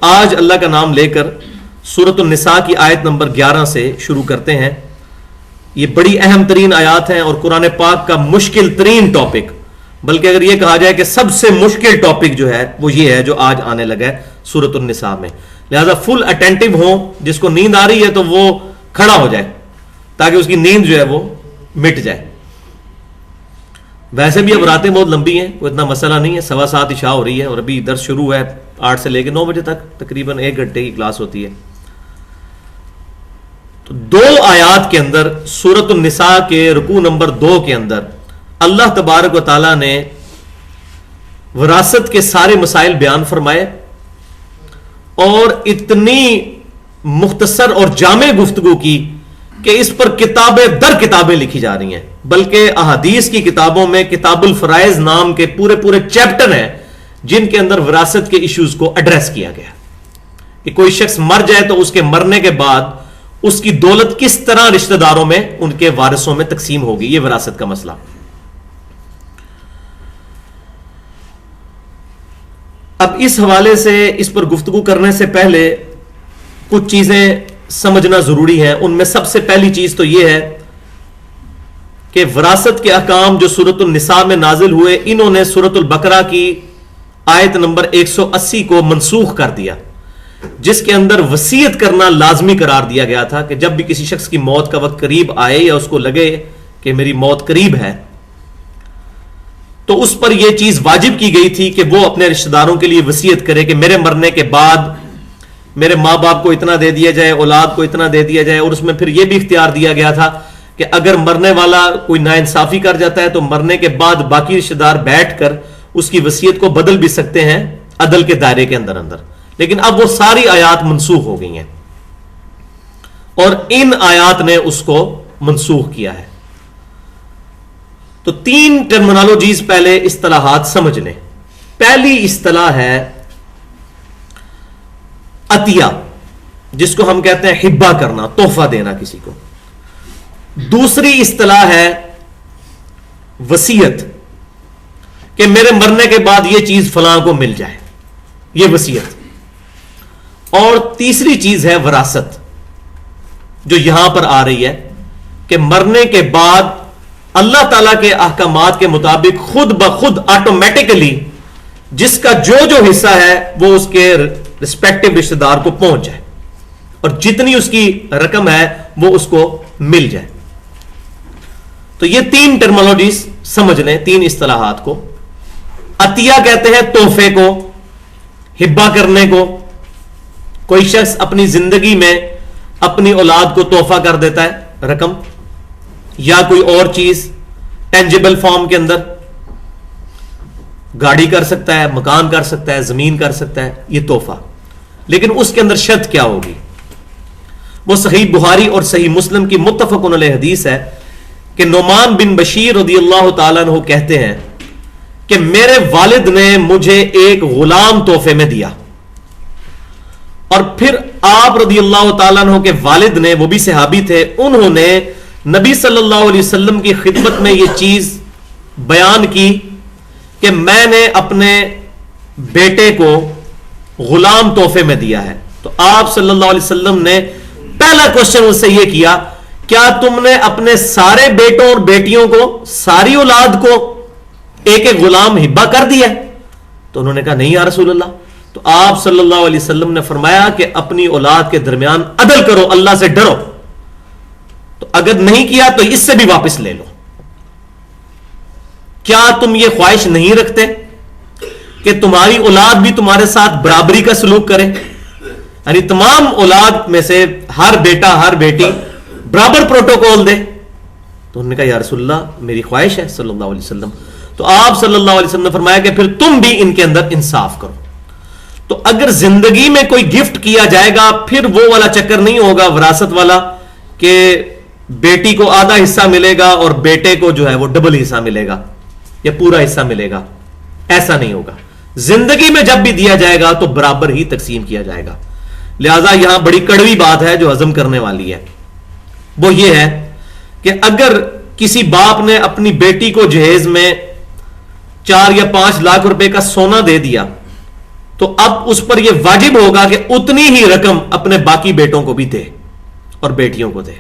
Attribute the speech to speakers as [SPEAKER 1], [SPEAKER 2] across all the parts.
[SPEAKER 1] آج اللہ کا نام لے کر سورۃ النساء کی آیت نمبر 11 سے شروع کرتے ہیں. یہ بڑی اہم ترین آیات ہیں اور قرآن پاک کا مشکل ترین ٹاپک، بلکہ اگر یہ کہا جائے کہ سب سے مشکل ٹاپک جو ہے وہ یہ ہے جو آج آنے لگا ہے سورۃ النساء میں. لہذا فل اٹینٹو ہوں، جس کو نیند آ رہی ہے تو وہ کھڑا ہو جائے تاکہ اس کی نیند جو ہے وہ مٹ جائے. ویسے بھی اب راتیں بہت لمبی ہیں، کوئی اتنا مسئلہ نہیں ہے. 7:15 عشاء ہو رہی ہے اور ابھی درس شروع ہے 8 سے لے کے 9 بجے تک، تقریباً 1 گھنٹے کی کلاس ہوتی ہے. تو 2 آیات کے اندر سورۃ النساء کے رکوع نمبر 2 کے اندر اللہ تبارک و تعالیٰ نے وراثت کے سارے مسائل بیان فرمائے اور اتنی مختصر اور جامع گفتگو کی کہ اس پر کتابیں در کتابیں لکھی جا رہی ہیں. بلکہ احادیث کی کتابوں میں کتاب الفرائض نام کے پورے چیپٹر ہیں جن کے اندر وراثت کے ایشوز کو ایڈریس کیا گیا کہ کوئی شخص مر جائے تو اس کے مرنے کے بعد اس کی دولت کس طرح رشتہ داروں میں ان کے وارثوں میں تقسیم ہوگی. یہ وراثت کا مسئلہ. اب اس حوالے سے اس پر گفتگو کرنے سے پہلے کچھ چیزیں سمجھنا ضروری ہے. ان میں سب سے پہلی چیز تو یہ ہے کہ وراثت کے احکام جو سورۃ النساء میں نازل ہوئے، انہوں نے سورۃ البقرہ کی آیت نمبر 180 کو منسوخ کر دیا، جس کے اندر وصیت کرنا لازمی قرار دیا گیا تھا کہ جب بھی کسی شخص کی موت کا وقت قریب آئے یا اس کو لگے کہ میری موت قریب ہے تو اس پر یہ چیز واجب کی گئی تھی کہ وہ اپنے رشتہ داروں کے لیے وصیت کرے کہ میرے مرنے کے بعد میرے ماں باپ کو اتنا دے دیا جائے، اولاد کو اتنا دے دیا جائے. اور اس میں پھر یہ بھی اختیار دیا گیا تھا کہ اگر مرنے والا کوئی ناانصافی کر جاتا ہے تو مرنے کے بعد باقی رشتہ دار بیٹھ کر اس کی وصیت کو بدل بھی سکتے ہیں عدل کے دائرے کے اندر. لیکن اب وہ ساری آیات منسوخ ہو گئی ہیں اور ان آیات نے اس کو منسوخ کیا ہے. تو 3 ٹرمینالوجیز پہلے اصطلاحات سمجھ لیں. پہلی اصطلاح ہے عطیہ، جس کو ہم کہتے ہیں ہبہ کرنا، تحفہ دینا کسی کو. دوسری اصطلاح ہے وصیت، کہ میرے مرنے کے بعد یہ چیز فلاں کو مل جائے، یہ وصیت. اور تیسری چیز ہے وراثت، جو یہاں پر آ رہی ہے کہ مرنے کے بعد اللہ تعالیٰ کے احکامات کے مطابق خود بخود آٹومیٹکلی جس کا جو حصہ ہے وہ اس کے رسپیکٹو رشتہ دار کو پہنچ جائے اور جتنی اس کی رقم ہے وہ اس کو مل جائے. تو یہ 3 ٹرمینالوجیز سمجھ لیں، 3 اصطلاحات کو. عطیہ کہتے ہیں تحفے کو، ہبہ کرنے کو. کوئی شخص اپنی زندگی میں اپنی اولاد کو تحفہ کر دیتا ہے، رقم یا کوئی اور چیز ٹینجیبل فارم کے اندر، گاڑی کر سکتا ہے، مکان کر سکتا ہے، زمین کر سکتا ہے، یہ تحفہ. لیکن اس کے اندر شرط کیا ہوگی؟ وہ صحیح بخاری اور صحیح مسلم کی متفق علیہ حدیث ہے کہ نعمان بن بشیر رضی اللہ تعالیٰ عنہ کہتے ہیں کہ میرے والد نے مجھے ایک غلام تحفے میں دیا، اور پھر آپ رضی اللہ تعالیٰ عنہ کے والد نے، وہ بھی صحابی تھے، انہوں نے نبی صلی اللہ علیہ وسلم کی خدمت میں یہ چیز بیان کی کہ میں نے اپنے بیٹے کو غلام تحفے میں دیا ہے. تو آپ صلی اللہ علیہ وسلم نے پہلا کوشچن اس سے یہ کیا، کیا تم نے اپنے سارے بیٹوں اور بیٹیوں کو، ساری اولاد کو ایک ایک غلام ہبہ کر دیا؟ تو انہوں نے کہا نہیں یا رسول اللہ. تو آپ صلی اللہ علیہ وسلم نے فرمایا کہ اپنی اولاد کے درمیان عدل کرو، اللہ سے ڈرو. تو اگر نہیں کیا تو اس سے بھی واپس لے لو. کیا تم یہ خواہش نہیں رکھتے کہ تمہاری اولاد بھی تمہارے ساتھ برابری کا سلوک کرے، یعنی تمام اولاد میں سے ہر بیٹا ہر بیٹی برابر پروٹوکول دے؟ تو انہوں نے کہا یا رسول اللہ میری خواہش ہے صلی اللہ علیہ وسلم. تو آپ صلی اللہ علیہ وسلم نے فرمایا کہ پھر تم بھی ان کے اندر انصاف کرو. تو اگر زندگی میں کوئی گفٹ کیا جائے گا پھر وہ والا چکر نہیں ہوگا وراثت والا کہ بیٹی کو آدھا حصہ ملے گا اور بیٹے کو جو ہے وہ ڈبل حصہ ملے گا یا پورا حصہ ملے گا. ایسا نہیں ہوگا. زندگی میں جب بھی دیا جائے گا تو برابر ہی تقسیم کیا جائے گا. لہذا یہاں بڑی کڑوی بات ہے جو ہضم کرنے والی ہے، وہ یہ ہے کہ اگر کسی باپ نے اپنی بیٹی کو جہیز میں 4 یا 5 لاکھ روپے کا سونا دے دیا تو اب اس پر یہ واجب ہوگا کہ اتنی ہی رقم اپنے باقی بیٹوں کو بھی دے اور بیٹیوں کو دے.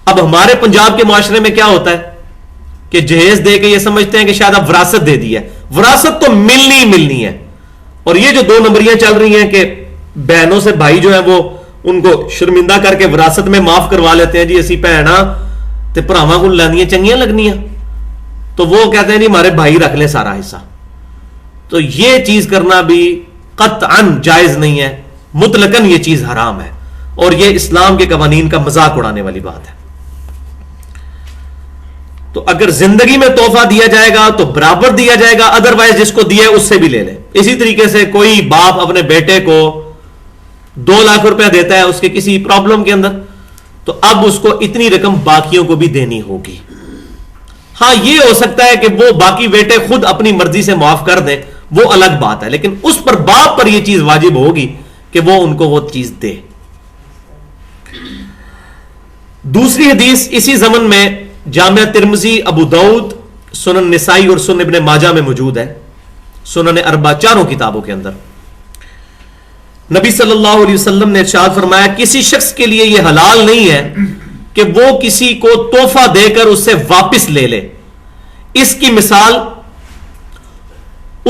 [SPEAKER 1] اب ہمارے پنجاب کے معاشرے میں کیا ہوتا ہے کہ جہیز دے کے یہ سمجھتے ہیں کہ شاید اب وراثت دے دی ہے. وراثت تو ملنی ہی ملنی ہے. اور یہ جو 2 نمبریاں چل رہی ہیں کہ بہنوں سے بھائی جو ہیں وہ ان کو شرمندہ کر کے وراثت میں معاف کروا لیتے ہیں, جی اسی بھنا تے بھراواں کو لانیاں چنگیاں لگنیاں, تو وہ کہتے ہیں جی ہمارے بھائی رکھ لیں سارا حصہ. تو یہ چیز کرنا بھی قطعاً جائز نہیں ہے, مطلقاً یہ چیز حرام ہے, اور یہ اسلام کے قوانین کا مذاق اڑانے والی بات ہے. تو اگر زندگی میں تحفہ دیا جائے گا تو برابر دیا جائے گا, ادروائز جس کو دیا ہے اس سے بھی لے لے. اسی طریقے سے کوئی باپ اپنے بیٹے کو 2 لاکھ روپیہ دیتا ہے اس کے کسی پرابلم کے اندر, تو اب اس کو اتنی رقم باقیوں کو بھی دینی ہوگی. ہاں یہ ہو سکتا ہے کہ وہ باقی بیٹے خود اپنی مرضی سے معاف کر دیں, وہ الگ بات ہے, لیکن اس پر باپ پر یہ چیز واجب ہوگی کہ وہ ان کو وہ چیز دے. دوسری حدیث اسی ضمن میں جامعہ ترمذی, ابو داؤد, سنن نسائی اور سنن ابن ماجہ میں موجود ہے, سنن اربع چاروں کتابوں کے اندر. نبی صلی اللہ علیہ وسلم نے ارشاد فرمایا کسی شخص کے لیے یہ حلال نہیں ہے کہ وہ کسی کو تحفہ دے کر اس سے واپس لے لے. اس کی مثال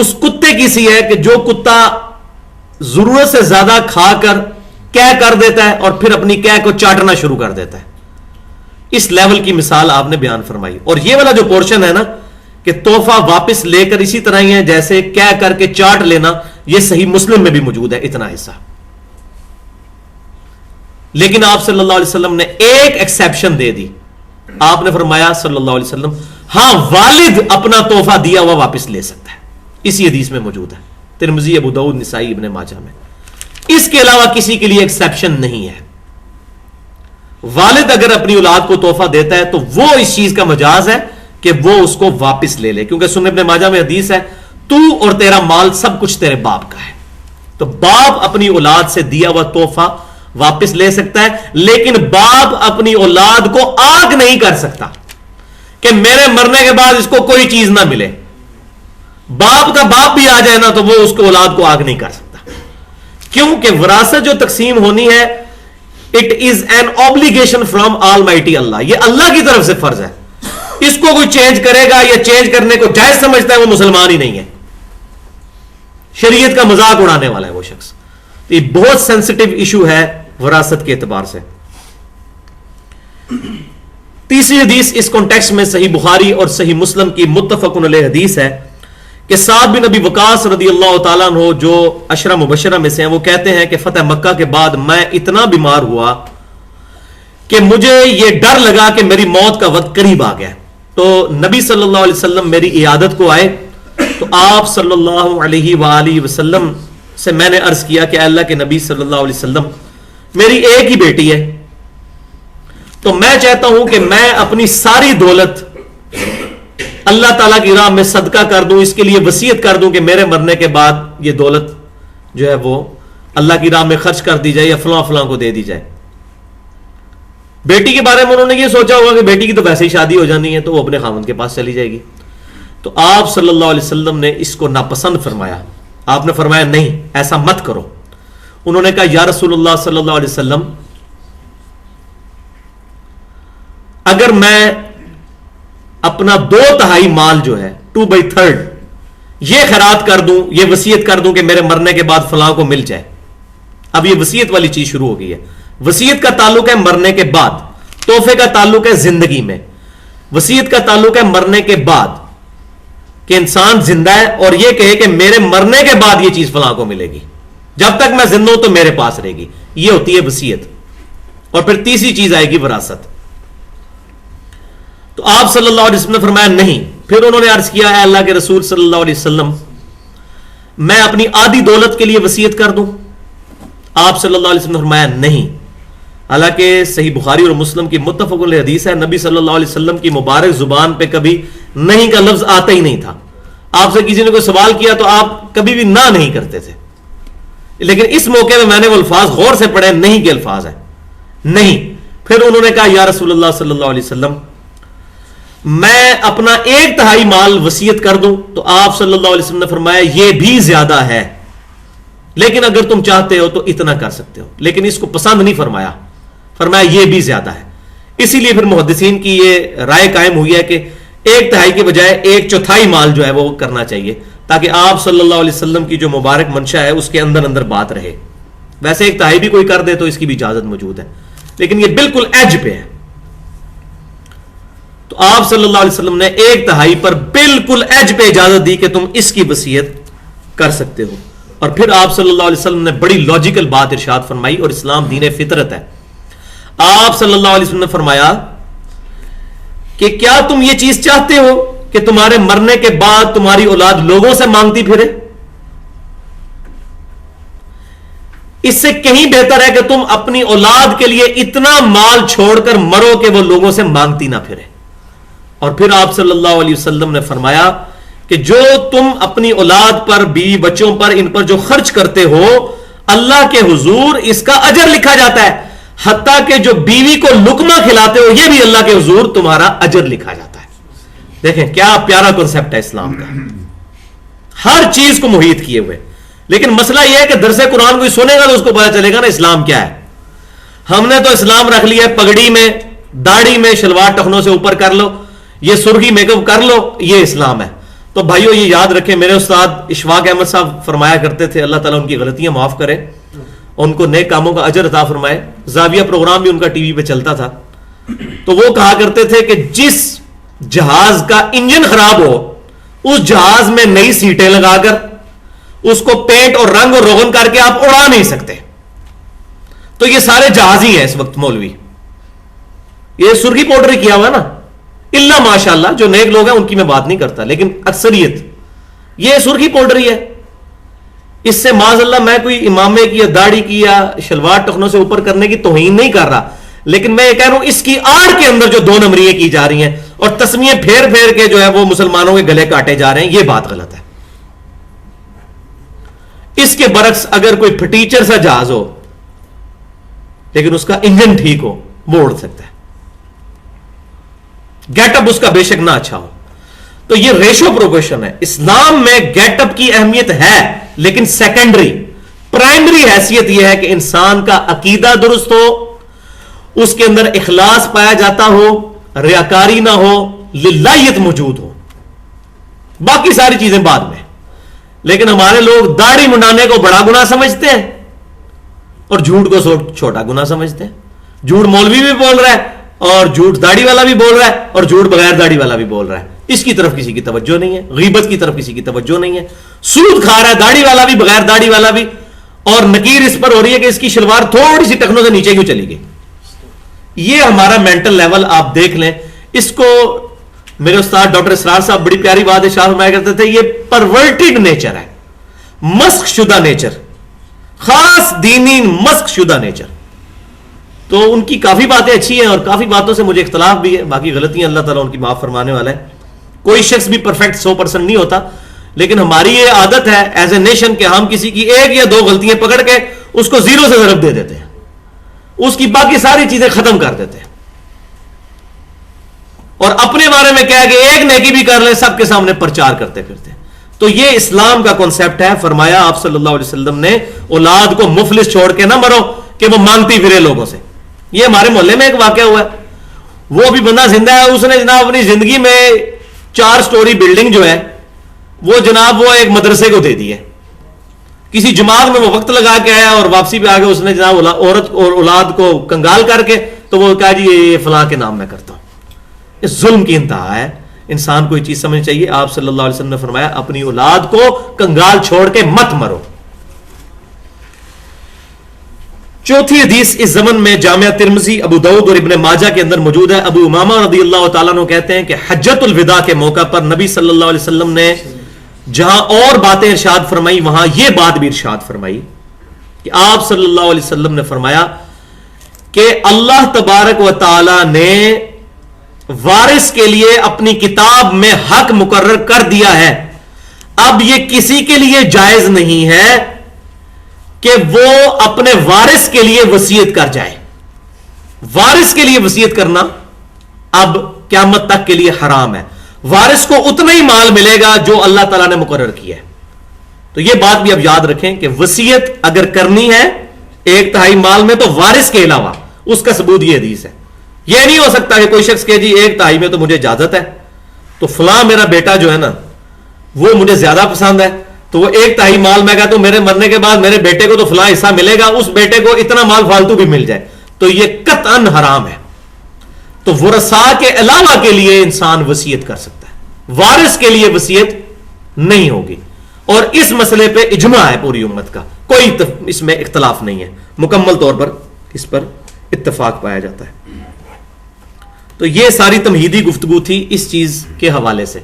[SPEAKER 1] اس کتے کی سی ہے کہ جو کتا ضرورت سے زیادہ کھا کر کہہ کر دیتا ہے اور پھر اپنی کہہ کو چاٹنا شروع کر دیتا ہے. اس لیول کی مثال آپ نے بیان فرمائی. اور یہ والا جو پورشن ہے نا کہ تحفہ واپس لے کر اسی طرح ہی ہے جیسے کہہ کر کے چاٹ لینا, یہ صحیح مسلم میں بھی موجود ہے اتنا حصہ. لیکن آپ صلی اللہ علیہ وسلم نے ایک ایکسیپشن دے دی. آپ نے فرمایا صلی اللہ علیہ وسلم ہاں والد اپنا تحفہ دیا ہوا واپس لے سکتا ہے. اسی حدیث میں موجود ہے, ترمذی, ابو داؤد, نسائی, ابن ماجہ میں. اس کے علاوہ کسی کے لیے ایکسیپشن نہیں ہے. والد اگر اپنی اولاد کو تحفہ دیتا ہے تو وہ اس چیز کا مجاز ہے کہ وہ اس کو واپس لے لے, کیونکہ سنن ابن ماجہ میں حدیث ہے تو اور تیرا مال سب کچھ تیرے باپ کا ہے. تو باپ اپنی اولاد سے دیا ہوا تحفہ واپس لے سکتا ہے, لیکن باپ اپنی اولاد کو آگ نہیں کر سکتا کہ میرے مرنے کے بعد اس کو کوئی چیز نہ ملے. باپ کا باپ بھی آ جائے نا تو وہ اس کو اولاد کو آگ نہیں کر سکتا, کیونکہ وراثت جو تقسیم ہونی ہے it is an obligation from almighty Allah, یہ اللہ کی طرف سے فرض ہے. اس کو کوئی چینج کرے گا یا چینج کرنے کو جائز سمجھتا ہے وہ مسلمان ہی نہیں ہے, شریعت کا مذاق اڑانے والا ہے وہ شخص. یہ بہت سینسٹیو ایشو ہے وراثت کے اعتبار سے. تیسری حدیث اس کانٹیکسٹ میں صحیح بخاری اور صحیح مسلم کی متفق علیہ حدیث ہے کہ سعد بن ابی وقاص رضی اللہ تعالیٰ عنہ جو عشرہ مبشرہ میں سے ہیں, وہ کہتے ہیں کہ فتح مکہ کے بعد میں اتنا بیمار ہوا کہ مجھے یہ ڈر لگا کہ میری موت کا وقت قریب آ گیا. تو نبی صلی اللہ علیہ وسلم میری عیادت کو آئے تو آپ صلی اللہ علیہ وآلہ وسلم سے میں نے عرض کیا کہ اللہ کے نبی صلی اللہ علیہ وسلم میری ایک ہی بیٹی ہے, تو میں چاہتا ہوں کہ میں اپنی ساری دولت اللہ تعالیٰ کی راہ میں صدقہ کر دوں, اس کے لیے وصیت کر دوں کہ میرے مرنے کے بعد یہ دولت جو ہے وہ اللہ کی راہ میں خرچ کر دی جائے یا فلاں فلاں کو دے دی جائے. بیٹی کے بارے میں انہوں نے یہ سوچا ہوگا کہ بیٹی کی تو ویسے ہی شادی ہو جانی ہے تو وہ اپنے خاوند کے پاس چلی جائے گی. تو آپ صلی اللہ علیہ وسلم نے اس کو ناپسند فرمایا. آپ نے فرمایا نہیں ایسا مت کرو. انہوں نے کہا یا رسول اللہ صلی اللہ علیہ وسلم اگر میں اپنا 2/3 مال جو ہے 2/3 یہ خیرات کر دوں, یہ وصیت کر دوں کہ میرے مرنے کے بعد فلاں کو مل جائے. اب یہ وصیت والی چیز شروع ہو گئی ہے. وصیت کا تعلق ہے مرنے کے بعد, تحفے کا تعلق ہے زندگی میں. وصیت کا تعلق ہے مرنے کے بعد کہ انسان زندہ ہے اور یہ کہے کہ میرے مرنے کے بعد یہ چیز فلاں کو ملے گی, جب تک میں زندہ ہوں تو میرے پاس رہے گی. یہ ہوتی ہے وصیت. اور پھر تیسری چیز آئے گی وراثت. تو آپ صلی اللہ علیہ وسلم نے فرمایا نہیں. پھر انہوں نے عرض کیا اے اللہ کے رسول صلی اللہ علیہ وسلم میں اپنی آدھی دولت کے لیے وصیت کر دوں. آپ صلی اللہ علیہ وسلم نے فرمایا نہیں. حالانکہ صحیح بخاری اور مسلم کی متفق علیہ حدیث ہے نبی صلی اللہ علیہ وسلم کی مبارک زبان پہ کبھی نہیں کا لفظ آتا ہی نہیں تھا. آپ سے کسی نے کوئی سوال کیا تو آپ کبھی بھی نہ نہیں کرتے تھے, لیکن اس موقع میں نے وہ الفاظ غور سے پڑھے, نہیں کے الفاظ ہیں نہیں. پھر انہوں نے کہا یا رسول اللہ صلی اللہ علیہ وسلم میں اپنا 1/3 مال وصیت کر دوں، تو آپ صلی اللہ علیہ وسلم نے فرمایا یہ بھی زیادہ ہے، لیکن اگر تم چاہتے ہو تو اتنا کر سکتے ہو، لیکن اس کو پسند نہیں فرمایا، فرمایا یہ بھی زیادہ ہے۔ اسی لیے پھر محدثین کی یہ رائے قائم ہوئی ہے کہ 1/3 کے بجائے 1/4 مال جو ہے وہ کرنا چاہیے، تاکہ آپ صلی اللہ علیہ وسلم کی جو مبارک منشا ہے اس کے اندر اندر بات رہے۔ ویسے 1/3 بھی کوئی کر دے تو اس کی بھی اجازت موجود ہے، لیکن یہ بالکل ایج پہ ہے۔ تو آپ صلی اللہ علیہ وسلم نے 1/3 پر بالکل ایج پہ اجازت دی کہ تم اس کی وصیت کر سکتے ہو۔ اور پھر آپ صلی اللہ علیہ وسلم نے بڑی لاجیکل بات ارشاد فرمائی، اور اسلام دین فطرت ہے۔ آپ صلی اللہ علیہ وسلم نے فرمایا کہ کیا تم یہ چیز چاہتے ہو کہ تمہارے مرنے کے بعد تمہاری اولاد لوگوں سے مانگتی پھرے؟ اس سے کہیں بہتر ہے کہ تم اپنی اولاد کے لیے اتنا مال چھوڑ کر مرو کہ وہ لوگوں سے مانگتی نہ پھرے۔ اور پھر آپ صلی اللہ علیہ وسلم نے فرمایا کہ جو تم اپنی اولاد پر، بیوی بچوں پر، ان پر جو خرچ کرتے ہو، اللہ کے حضور اس کا اجر لکھا جاتا ہے، حتیٰ کہ جو بیوی کو لقمہ کھلاتے ہو یہ بھی اللہ کے حضور تمہارا اجر لکھا جاتا ہے۔ دیکھیں کیا پیارا کنسپٹ ہے اسلام کا، ہر چیز کو محیط کیے ہوئے۔ لیکن مسئلہ یہ ہے کہ درس قرآن کوئی سنے گا تو اس کو پتا چلے گا نا اسلام کیا ہے۔ ہم نے تو اسلام رکھ لیا ہے پگڑی میں، داڑھی میں، شلوار ٹخنوں سے اوپر کر لو، یہ سرخی میک اپ کر لو، یہ اسلام ہے۔ تو بھائیو یہ یاد رکھیں، میرے استاد اشفاق احمد صاحب فرمایا کرتے تھے، اللہ تعالیٰ ان کی غلطیاں معاف کرے، ان کو نیک کاموں کا اجر عطا فرمائے۔ زاویہ پروگرام بھی ان کا ٹی وی پہ چلتا تھا، تو وہ کہا کرتے تھے کہ جس جہاز کا انجن خراب ہو اس جہاز میں نئی سیٹیں لگا کر اس کو پینٹ اور رنگ اور روغن کر کے آپ اڑا نہیں سکتے۔ تو یہ سارے جہاز ہی ہیں اس وقت مولوی، یہ سرخی پاؤڈر کیا ہوا نا، اللہ ماشاءاللہ جو نیک لوگ ہیں ان کی میں بات نہیں کرتا، لیکن اکثریت یہ سرخی پاؤڈر ہی ہے۔ اس سے معاذ اللہ میں کوئی امامے کی یا داڑھی کی یا شلوار ٹخنوں سے اوپر کرنے کی توہین نہیں کر رہا، لیکن میں یہ کہہ رہا ہوں اس کی آڑ کے اندر جو 2 نمبریاں کی جا رہی ہیں اور تسمیے پھیر پھیر کے جو ہے وہ مسلمانوں کے گلے کاٹے جا رہے ہیں، یہ بات غلط ہے۔ اس کے برعکس اگر کوئی پھٹیچر سا جہاز ہو لیکن اس کا انجن ٹھیک ہو، وہ اڑ سکتا ہے، گیٹ اپ اس کا بے شک نہ اچھا ہو۔ تو یہ ریشو پروپورشن ہے۔ اسلام میں گیٹ اپ کی اہمیت ہے، لیکن سیکنڈری، پرائمری حیثیت یہ ہے کہ انسان کا عقیدہ درست ہو، اس کے اندر اخلاص پایا جاتا ہو، ریاکاری نہ ہو، للہیت موجود ہو، باقی ساری چیزیں بعد میں۔ لیکن ہمارے لوگ داڑھی منڈانے کو بڑا گناہ سمجھتے ہیں اور جھوٹ کو چھوٹا گناہ سمجھتے ہیں۔ جھوٹ مولوی بھی بول رہا ہے اور جھوٹ داڑھی والا بھی بول رہا ہے اور جھوٹ بغیر داڑھی والا بھی بول رہا ہے، اس کی طرف کسی کی توجہ نہیں ہے، غیبت کی طرف کسی کی توجہ نہیں ہے۔ سود کھا رہا ہے داڑھی والا بھی بغیر داڑھی والا بھی، اور نکیر اس پر ہو رہی ہے کہ اس کی شلوار تھوڑی سی ٹخنوں سے نیچے کیوں چلی گئی۔ یہ ہمارا مینٹل لیول آپ دیکھ لیں۔ اس کو میرے استاد ڈاکٹر اسرار صاحب بڑی پیاری بات اشارہ فرمایا کرتے تھے، یہ پرورٹڈ نیچر ہے، مسخ شدہ نیچر، خاص دینی مسخ شدہ نیچر۔ تو ان کی کافی باتیں اچھی ہیں اور کافی باتوں سے مجھے اختلاف بھی ہے، باقی غلطیاں اللہ تعالیٰ ان کی معاف فرمانے والا ہے۔ کوئی شخص بھی پرفیکٹ 100% نہیں ہوتا، لیکن ہماری یہ عادت ہے ایز اے نیشن کہ ہم کسی کی 1 یا 2 غلطیاں پکڑ کے اس کو 0 سے ضرب دے دیتے ہیں، اس کی باقی ساری چیزیں ختم کر دیتے ہیں، اور اپنے بارے میں کہا کہ ایک نیکی بھی کر لیں سب کے سامنے پرچار کرتے پھرتے ہیں۔ تو یہ اسلام کا کانسیپٹ ہے۔ فرمایا آپ صلی اللہ علیہ وسلم نے اولاد کو مفلس چھوڑ کے نہ مرو کہ وہ مانگتی پھرے لوگوں سے۔ یہ ہمارے محلے میں ایک واقعہ ہوا ہے، وہ بھی بندہ زندہ ہے، اس نے جناب اپنی زندگی میں 4 سٹوری بلڈنگ جو ہے وہ جناب وہ ایک مدرسے کو دے دی ہے۔ کسی جماعت میں وہ وقت لگا کے آیا اور واپسی پہ آ کے اس نے جناب عورت اور اولاد کو کنگال کر کے تو وہ کہا جی یہ فلاں کے نام میں کرتا ہوں۔ اس ظلم کی انتہا ہے۔ انسان کو یہ چیز سمجھنی چاہیے۔ آپ صلی اللہ علیہ وسلم نے فرمایا اپنی اولاد کو کنگال چھوڑ کے مت مرو۔ چوتھی حدیث اس زمن میں جامعہ ترمذی، ابو داؤد اور ابن ماجہ کے اندر موجود ہے۔ ابو امامہ رضی اللہ تعالیٰ عنہ کہتے ہیں کہ حجۃ الوداع کے موقع پر نبی صلی اللہ علیہ وسلم نے جہاں اور باتیں ارشاد فرمائی وہاں یہ بات بھی ارشاد فرمائی کہ آپ صلی اللہ علیہ وسلم نے فرمایا کہ اللہ تبارک و تعالی نے وارث کے لیے اپنی کتاب میں حق مقرر کر دیا ہے، اب یہ کسی کے لیے جائز نہیں ہے کہ وہ اپنے وارث کے لیے وصیت کر جائے۔ وارث کے لیے وصیت کرنا اب قیامت تک کے لیے حرام ہے. وارث کو اتنا ہی مال ملے گا جو اللہ تعالیٰ نے مقرر کیا ہے. تو یہ بات بھی اب یاد رکھیں کہ وصیت اگر کرنی ہے 1/3 مال میں تو وارث کے علاوہ، اس کا ثبوت یہ حدیث ہے. یہ نہیں ہو سکتا کہ کوئی شخص کہ جی 1/3 میں تو مجھے اجازت ہے، تو فلاں میرا بیٹا جو ہے نا وہ مجھے زیادہ پسند ہے، تو وہ 1/3 مال میں کہتا ہوں میرے مرنے کے بعد میرے بیٹے کو تو فلاں حصہ ملے گا، اس بیٹے کو اتنا مال فالتو بھی مل جائے، تو یہ قطعاً حرام ہے. تو ورثاء کے علاوہ کے لیے انسان وصیت کر سکتا ہے، وارث کے لیے وصیت نہیں ہوگی. اور اس مسئلے پہ اجماع ہے پوری امت کا، کوئی اس میں اختلاف نہیں ہے، مکمل طور پر اس پر اتفاق پایا جاتا ہے. تو یہ ساری تمہیدی گفتگو تھی اس چیز کے حوالے سے.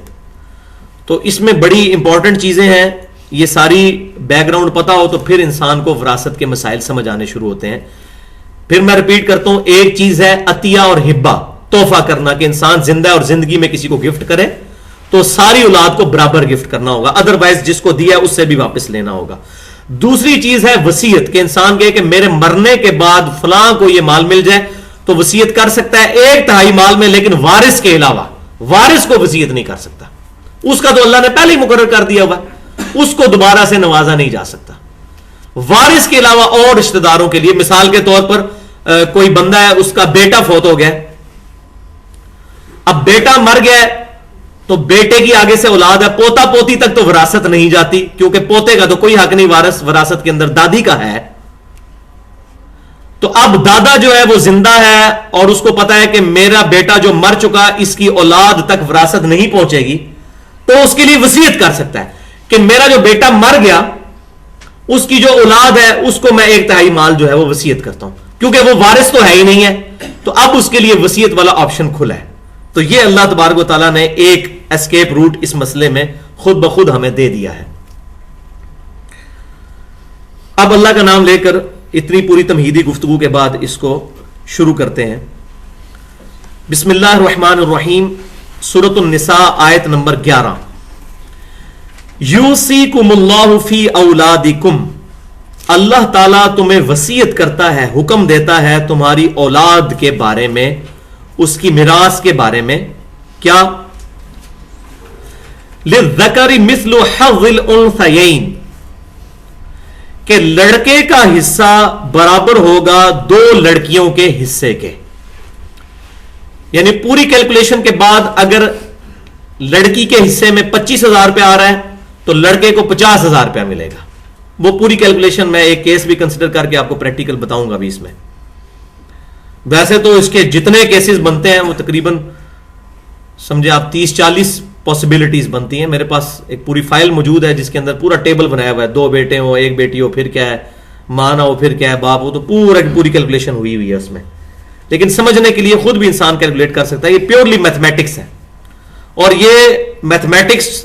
[SPEAKER 1] تو اس میں بڑی امپورٹنٹ چیزیں ہیں، یہ ساری بیک گراؤنڈ پتا ہو تو پھر انسان کو وراثت کے مسائل سمجھ آنے شروع ہوتے ہیں. پھر میں ریپیٹ کرتا ہوں، ایک چیز ہے عطیہ اور ہبہ، تحفہ کرنا، کہ انسان زندہ ہے اور زندگی میں کسی کو گفٹ کرے تو ساری اولاد کو برابر گفٹ کرنا ہوگا، ادروائز جس کو دیا اس سے بھی واپس لینا ہوگا. دوسری چیز ہے وصیت، کہ انسان کہے کہ میرے مرنے کے بعد فلاں کو یہ مال مل جائے، تو وصیت کر سکتا ہے 1/3 مال میں، لیکن وارث کے علاوہ. وارث کو وصیت نہیں کر سکتا، اس کا تو اللہ نے پہلے ہی مقرر کر دیا ہوا، اس کو دوبارہ سے نوازا نہیں جا سکتا. وارث کے علاوہ اور رشتہ داروں کے لیے، مثال کے طور پر کوئی بندہ ہے، اس کا بیٹا فوت ہو گیا، اب بیٹا مر گیا تو بیٹے کی آگے سے اولاد ہے، پوتا پوتی تک تو وراثت نہیں جاتی، کیونکہ پوتے کا تو کوئی حق نہیں وراثت کے اندر، دادی کا ہے. تو اب دادا جو ہے وہ زندہ ہے اور اس کو پتا ہے کہ میرا بیٹا جو مر چکا اس کی اولاد تک وراثت نہیں پہنچے گی، تو اس کے لیے وصیت کر سکتا ہے کہ میرا جو بیٹا مر گیا اس کی جو اولاد ہے اس کو میں 1/3 مال جو ہے وہ وصیت کرتا ہوں، کیونکہ وہ وارث تو ہے ہی نہیں ہے، تو اب اس کے لیے وصیت والا آپشن کھلا ہے. تو یہ اللہ تبارک و تعالیٰ نے ایک اسکیپ روٹ اس مسئلے میں خود بخود ہمیں دے دیا ہے. اب اللہ کا نام لے کر اتنی پوری تمہیدی گفتگو کے بعد اس کو شروع کرتے ہیں. بسم اللہ الرحمن الرحیم، سورۃ النساء آیت نمبر 11. یوصیکم اللہ فی اولادکم، اللہ تعالیٰ تمہیں وصیت کرتا ہے، حکم دیتا ہے تمہاری اولاد کے بارے میں، اس کی میراث کے بارے میں. کیا؟ للذکر مثل حظ الانثیین، کہ لڑکے کا حصہ برابر ہوگا 2 لڑکیوں کے حصے کے. یعنی پوری کیلکولیشن کے بعد اگر لڑکی کے حصے میں 25,000 روپے آ رہا ہے تو لڑکے کو 50,000 روپیہ ملے گا. وہ پوری کیلکولیشن میں ایک کیس بھی کنسیڈر کر کے آپ کو پریکٹیکل بتاؤں گا بھی اس میں. ویسے تو اس کے جتنے کیسز بنتے ہیں وہ تقریباً سمجھے آپ 30-40 پاسبلٹیز بنتی ہیں. میرے پاس ایک پوری فائل موجود ہے جس کے اندر پورا ٹیبل بنایا ہوا ہے، 2 بیٹے ہو، 1 بیٹی ہو، پھر کیا ہے ماں نہ ہو، پھر کیا ہے باپ ہو، تو پوری کیلکولیشن ہوئی ہے اس میں. لیکن سمجھنے کے لیے خود بھی انسان کیلکولیٹ کر سکتا ہے. یہ پیورلی میتھمیٹکس ہے، اور یہ میتھمیٹکس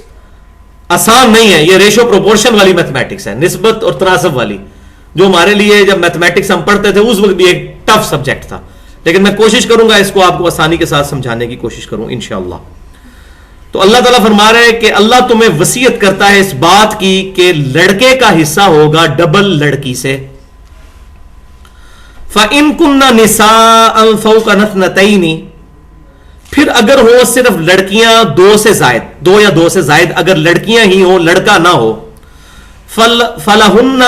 [SPEAKER 1] آسان نہیں ہے، یہ ریشو پروپورشن والی میتھمیٹکس ہے، نسبت اور تناسب والی، جو ہمارے لیے جب میتھمیٹکس ہم پڑھتے تھے اس وقت بھی ایک ٹف سبجیکٹ تھا. لیکن میں کوشش کروں گا اس کو آپ کو آسانی کے ساتھ سمجھانے کی کوشش کروں انشاءاللہ. تو اللہ تعالیٰ فرما رہے ہیں کہ اللہ تمہیں وصیت کرتا ہے اس بات کی کہ لڑکے کا حصہ ہوگا ڈبل لڑکی سے. فَإِن كُنَّ نِسَاءً فَوْقَ اثْنَتَيْنِ، پھر اگر ہو صرف لڑکیاں 2 سے زائد، 2 یا 2 سے زائد اگر لڑکیاں ہی ہوں، لڑکا نہ ہو، فَلَهُنَّ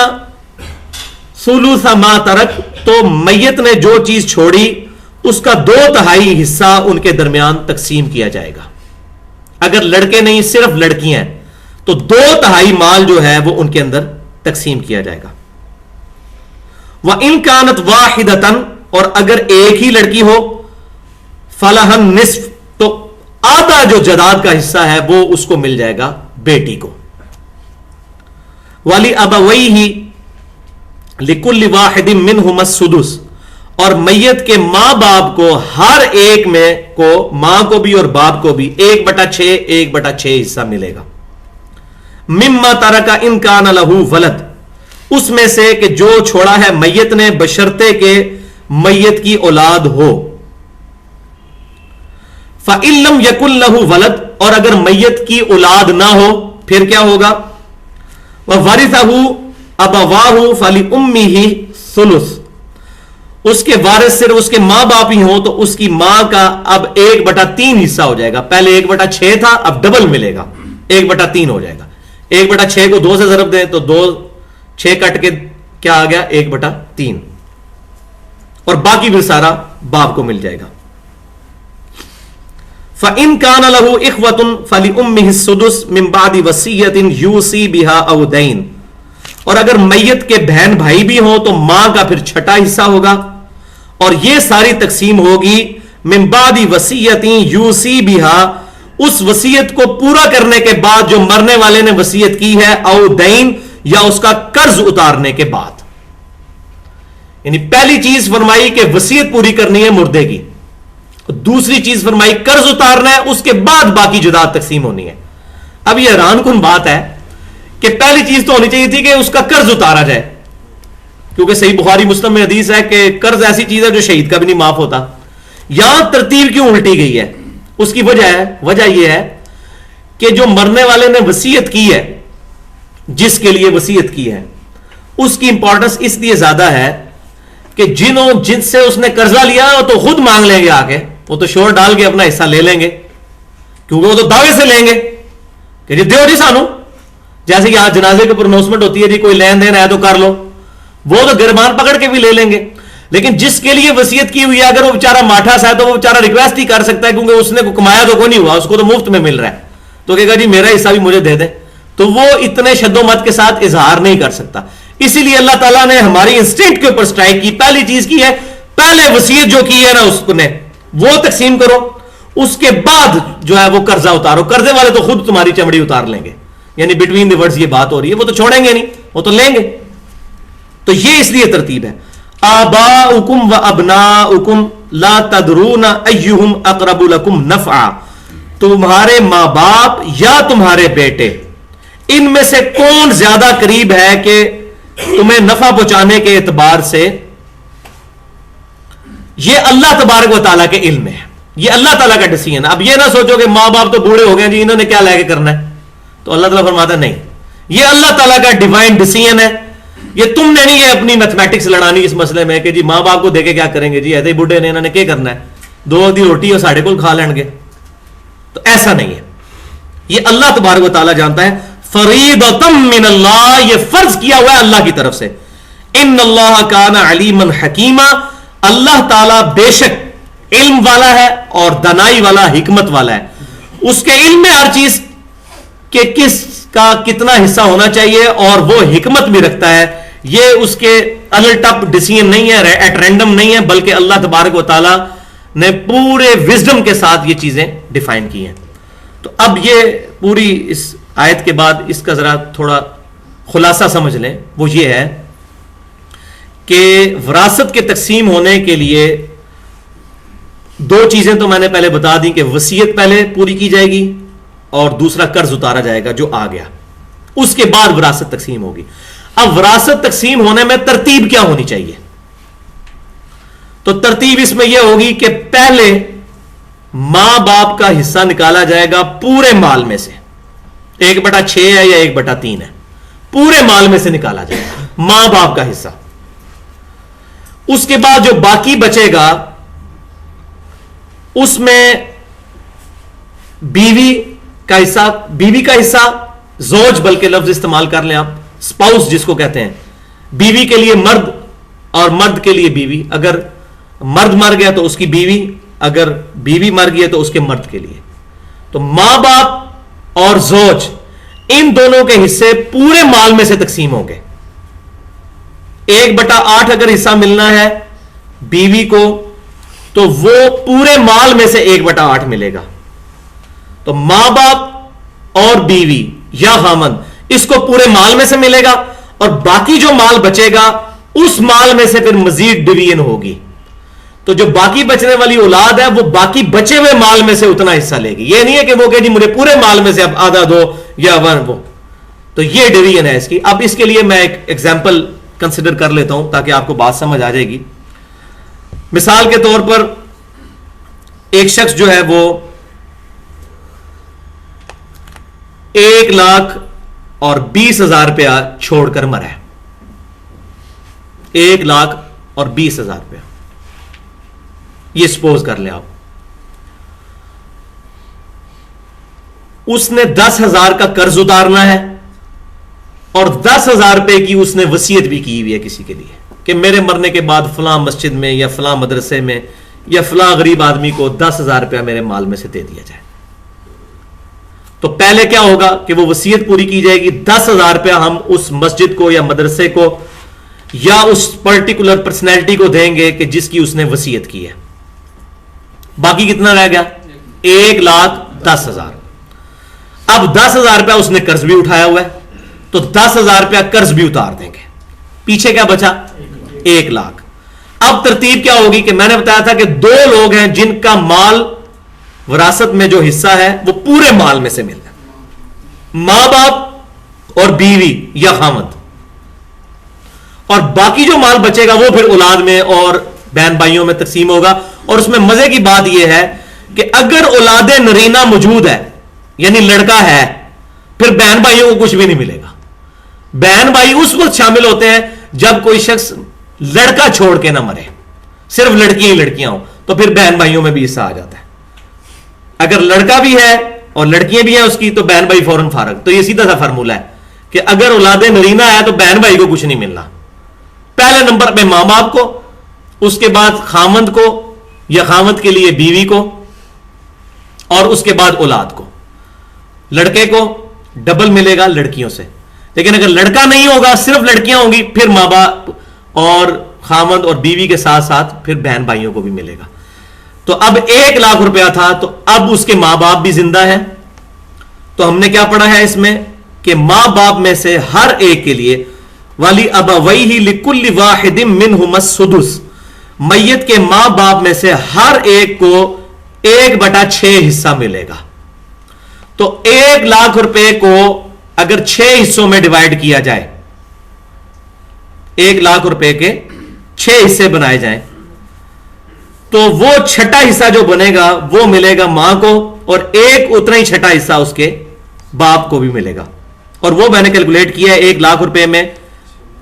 [SPEAKER 1] ثُلُثَ مَا تَرَكَ، تو میت نے جو چیز چھوڑی اس کا 2/3 حصہ ان کے درمیان تقسیم کیا جائے گا. اگر لڑکے نہیں صرف لڑکیاں ہیں تو 2/3 مال جو ہے وہ ان کے اندر تقسیم کیا جائے گا. وَإِن كَانَتْ وَاحِدَةً، اور اگر ایک ہی لڑکی ہو، فَلَهَا النِّصْفُ، تو آدھا جو جائیداد کا حصہ ہے وہ اس کو مل جائے گا بیٹی کو. وَلِأَبَوَيْهِ لِكُلِّ وَاحِدٍ مِّنْهُمَا السُّدُسُ، اور میت کے ماں باپ کو ہر ایک میں کو، ماں کو بھی اور باپ کو بھی 1/6 حصہ ملے گا. مما ترک ان کان لہ ولد، اس میں سے کہ جو چھوڑا ہے میت نے بشرطے کہ میت کی اولاد ہو. فَإِن لَمْ يَكُنْ لَهُ ولد، اور اگر میت کی اولاد نہ ہو پھر کیا ہوگا؟ وَوَرِثَهُ أَبَوَاهُ فَلِأُمِّهِ ثُلُث، اس کے وارث صرف اس کے ماں باپ ہی ہوں تو اس کی ماں کا اب 1/3 حصہ ہو جائے گا. پہلے 1/6 تھا, اب ڈبل ملے گا, 1/3 ہو جائے گا. 1/6 کو 2 سے ضرب دیں تو 6 کٹ کے کیا آ گیا, 1/3, اور باقی بھی سارا باپ کو مل جائے گا. فَإِن كَانَ لَهُ إِخْوَةٌ فَلِأُمِّهِ السُّدُسُ مِن بَعْدِ وَصِيَّةٍ يُوصِي بِهَا أَوْ دَيْنٍ. اور اگر میت کے بہن بھائی بھی ہوں تو ماں کا پھر چھٹا حصہ ہوگا, اور یہ ساری تقسیم ہوگی من بعد وصیۃ یوصی بها, اس وصیت کو پورا کرنے کے بعد جو مرنے والے نے وصیت کی ہے, او دین, یا اس کا قرض اتارنے کے بعد. یعنی پہلی چیز فرمائی کہ وصیت پوری کرنی ہے مردے کی, دوسری چیز فرمائی قرض اتارنا ہے, اس کے بعد باقی جدا تقسیم ہونی ہے. اب یہ حیران کن بات ہے کہ پہلی چیز تو ہونی چاہیے تھی کہ اس کا قرض اتارا جائے, کیونکہ صحیح بخاری مسلم میں حدیث ہے کہ قرض ایسی چیز ہے جو شہید کا بھی نہیں معاف ہوتا. یہاں ترتیب کیوں الٹی گئی ہے؟ اس کی وجہ یہ ہے کہ جو مرنے والے نے وصیت کی ہے, جس کے لیے وصیت کی ہے, اس کی امپورٹنس اس لیے زیادہ ہے کہ جن سے اس نے قرضہ لیا وہ تو خود مانگ لیں گے, آ کے وہ تو شور ڈال کے اپنا حصہ لے لیں گے, کیونکہ وہ تو دعوے سے لیں گے کہ جی دیو جی سانو. جیسے کہ آج جنازے کی پرونوسمنٹ ہوتی ہے, جی کوئی لین دین ہے تو کر لو, وہ تو گربان پکڑ کے بھی لے لیں گے. لیکن جس کے لیے وصیت کی ہوئی ہے, اگر وہ بیچارہ ماٹھا سا ہے تو وہ بیچارہ ریکویسٹ ہی کر سکتا ہے, کیونکہ اس نے کمایا تو کوئی نہیں ہوا, اس کو تو مفت میں مل رہا ہے, تو کہے گا جی میرا حصہ بھی مجھے دے دیں, تو وہ اتنے شد و مت کے ساتھ اظہار نہیں کر سکتا. اسی لیے اللہ تعالیٰ نے ہماری انسٹنکٹ کے اوپر سٹرائک کی. پہلی چیز کی ہے, پہلے وصیت جو کی ہے نا اس نے وہ تقسیم کرو, اس کے بعد جو ہے وہ قرضہ اتارو. قرضے والے تو خود تمہاری چمڑی اتار لیں گے, یعنی بٹوین دی ورڈز یہ بات ہو رہی ہے, وہ تو چھوڑیں گے نہیں, وہ تو لیں گے. تو یہ اس لیے ترتیب ہے. آباؤکم و ابناؤکم لا تدرون ایہم اقرب لکم نفعا, تمہارے ماں باپ یا تمہارے بیٹے ان میں سے کون زیادہ قریب ہے کہ تمہیں نفع پہنچانے کے اعتبار سے, یہ اللہ تبارک و تعالیٰ کے علم ہے, یہ اللہ تعالیٰ کا ڈیسیژن. اب یہ نہ سوچو کہ ماں باپ تو بوڑھے ہو گئے جی انہوں نے کیا لے کے کرنا ہے, تو اللہ تعالیٰ فرماتا نہیں, یہ اللہ تعالیٰ کا ڈیوائن ڈیسیژن ہے. یہ تم نے نہیں یہ اپنی میتھمیٹکس لڑانی اس مسئلے میں کہ جی ماں باپ کو دے کے کیا کریں گے, جی ایسے ہی بوڑھے نے انہوں نے کیا کرنا ہے, 2 وقت کی روٹی اور ساڑھے کو کھا لیں گے. تو ایسا نہیں ہے, یہ اللہ تبارک و تعالیٰ جانتا ہے. فریضۃ من اللہ, یہ فرض کیا ہوا ہے اللہ کی طرف سے. ان اللہ کان علیما حکیما, اللہ تعالیٰ بے شک علم والا ہے اور دانائی والا, حکمت والا ہے. اس کے علم میں ہر چیز کہ کس کا کتنا حصہ ہونا چاہیے, اور وہ حکمت بھی رکھتا ہے. یہ اس کے الٹپ ڈیسیژن نہیں ہے, ایٹ رینڈم نہیں ہے, بلکہ اللہ تبارک و تعالیٰ نے پورے وزڈم کے ساتھ یہ چیزیں ڈیفائن کی ہیں. تو اب یہ پوری اس آیت کے بعد اس کا ذرا تھوڑا خلاصہ سمجھ لیں. وہ یہ ہے کہ وراثت کے تقسیم ہونے کے لیے 2 چیزیں تو میں نے پہلے بتا دی کہ وصیت پہلے پوری کی جائے گی اور دوسرا قرض اتارا جائے گا جو آ گیا, اس کے بعد وراثت تقسیم ہوگی. اب وراثت تقسیم ہونے میں ترتیب کیا ہونی چاہیے؟ تو ترتیب اس میں یہ ہوگی کہ پہلے ماں باپ کا حصہ نکالا جائے گا پورے مال میں سے, 1/6 ہے یا 1/3 ہے, پورے مال میں سے نکالا جائے گا ماں باپ کا حصہ. اس کے بعد جو باقی بچے گا اس میں بیوی کا حصہ, زوج بلکہ لفظ استعمال کر لیں آپ, سپاؤس جس کو کہتے ہیں, بیوی کے لیے مرد اور مرد کے لیے بیوی. اگر مرد مر گیا تو اس کی بیوی, اگر بیوی مر گئی تو اس کے مرد کے لیے. تو ماں باپ اور زوج ان دونوں کے حصے پورے مال میں سے تقسیم ہوں گے. 1/8 اگر حصہ ملنا ہے بیوی کو تو وہ پورے مال میں سے 1/8 ملے گا. تو ماں باپ اور بیوی یا خامند اس کو پورے مال میں سے ملے گا, اور باقی جو مال بچے گا اس مال میں سے پھر مزید ڈویژن ہوگی. تو جو باقی بچنے والی اولاد ہے وہ باقی بچے ہوئے مال میں سے اتنا حصہ لے گی. یہ نہیں ہے کہ وہ کہ جی مجھے پورے مال میں سے اب آدھا دو یا 1 وہ. تو یہ ڈویژن ہے اس کی. اب اس کے لیے میں ایک ایگزامپل کنسیڈر کر لیتا ہوں تاکہ آپ کو بات سمجھ آ جائے گی. مثال کے طور پر ایک شخص جو ہے وہ 1,20,000 روپیہ چھوڑ کر مرا ہے. 1,20,000 روپیہ. یہ سپوز کر لیں آپ. اس نے 10,000 کا قرض اتارنا ہے اور 10,000 روپے کی اس نے وصیت بھی کی ہوئی ہے کسی کے لیے کہ میرے مرنے کے بعد فلاں مسجد میں یا فلاں مدرسے میں یا فلاں غریب آدمی کو 10,000 روپیہ میرے مال میں سے دے دیا جائے. تو پہلے کیا ہوگا کہ وہ وصیت پوری کی جائے گی, 10,000 روپیہ ہم اس مسجد کو یا مدرسے کو یا اس پرٹیکولر پرسنالٹی کو دیں گے کہ جس کی اس نے وصیت کی ہے. باقی کتنا رہ گیا؟ 1,10,000. اب 10,000 روپیہ اس نے قرض بھی اٹھایا ہوا ہے تو 10,000 روپیہ قرض بھی اتار دیں گے. پیچھے کیا بچا؟ 1,00,000. اب ترتیب کیا ہوگی کہ میں نے بتایا تھا کہ 2 لوگ ہیں جن کا مال وراثت میں جو حصہ ہے وہ پورے مال میں سے ملتا ہے, ماں باپ اور بیوی یا خامد, اور باقی جو مال بچے گا وہ پھر اولاد میں اور بہن بھائیوں میں تقسیم ہوگا. اور اس میں مزے کی بات یہ ہے کہ اگر اولاد نرینہ موجود ہے یعنی لڑکا ہے پھر بہن بھائیوں کو کچھ بھی نہیں ملے گا. بہن بھائی اس وقت شامل ہوتے ہیں جب کوئی شخص لڑکا چھوڑ کے نہ مرے, صرف لڑکیاں ہی لڑکیاں ہوں تو پھر بہن بھائیوں میں بھی حصہ آ جاتا ہے. اگر لڑکا بھی ہے اور لڑکیاں بھی ہیں اس کی تو بہن بھائی فوراً فارغ. تو یہ سیدھا سا فارمولہ ہے کہ اگر اولاد نرینہ ہے تو بہن بھائی کو کچھ نہیں ملنا. پہلے نمبر پہ ماں باپ کو, اس کے بعد خامند کو یا خامند کے لیے بیوی کو, اور اس کے بعد اولاد کو. لڑکے کو ڈبل ملے گا لڑکیوں سے, لیکن اگر لڑکا نہیں ہوگا صرف لڑکیاں ہوں گی پھر ماں باپ اور خامند اور بیوی کے ساتھ ساتھ پھر بہن بھائیوں کو بھی ملے گا. تو اب 1,00,000 روپیہ تھا تو اب اس کے ماں باپ بھی زندہ ہیں. تو ہم نے کیا پڑھا ہے اس میں کہ ماں باپ میں سے ہر ایک کے لیے والی ابویہ لکل واحد منہم السدس, میت کے ماں باپ میں سے ہر ایک کو 1/6 حصہ ملے گا. تو 1,00,000 روپے کو اگر 6 حصوں میں ڈیوائڈ کیا جائے, 1,00,000 روپے کے 6 حصے بنائے جائیں تو وہ چھٹا حصہ جو بنے گا وہ ملے گا ماں کو, اور ایک اتنا ہی چھٹا حصہ اس کے باپ کو بھی ملے گا. اور وہ میں نے کیلکولیٹ کیا ہے 1,00,000 روپے میں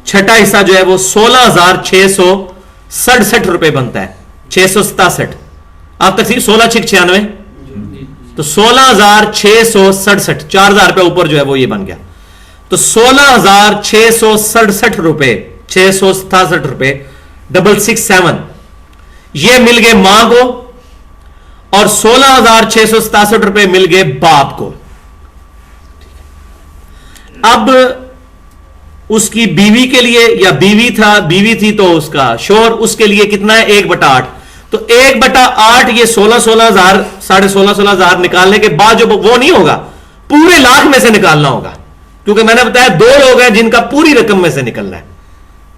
[SPEAKER 1] چھٹا حصہ جو ہے وہ 16,667 روپے بنتا ہے. 667 آپ تک 16 6 96 تو 16,667, 4,000 روپے اوپر جو ہے وہ یہ بن گیا. تو 16,667 روپے 667 روپے 667 یہ مل گئے ماں کو, اور 16,667 روپے مل گئے باپ کو. اب اس کی بیوی کے لیے, یا بیوی تھی تو اس کا شوہر, اس کے لیے کتنا ہے 1/8. تو 1/8 یہ 16,000 16,500 نکالنے کے بعد جو وہ نہیں ہوگا, پورے لاکھ میں سے نکالنا ہوگا, کیونکہ میں نے بتایا 2 لوگ ہیں جن کا پوری رقم میں سے نکلنا ہے,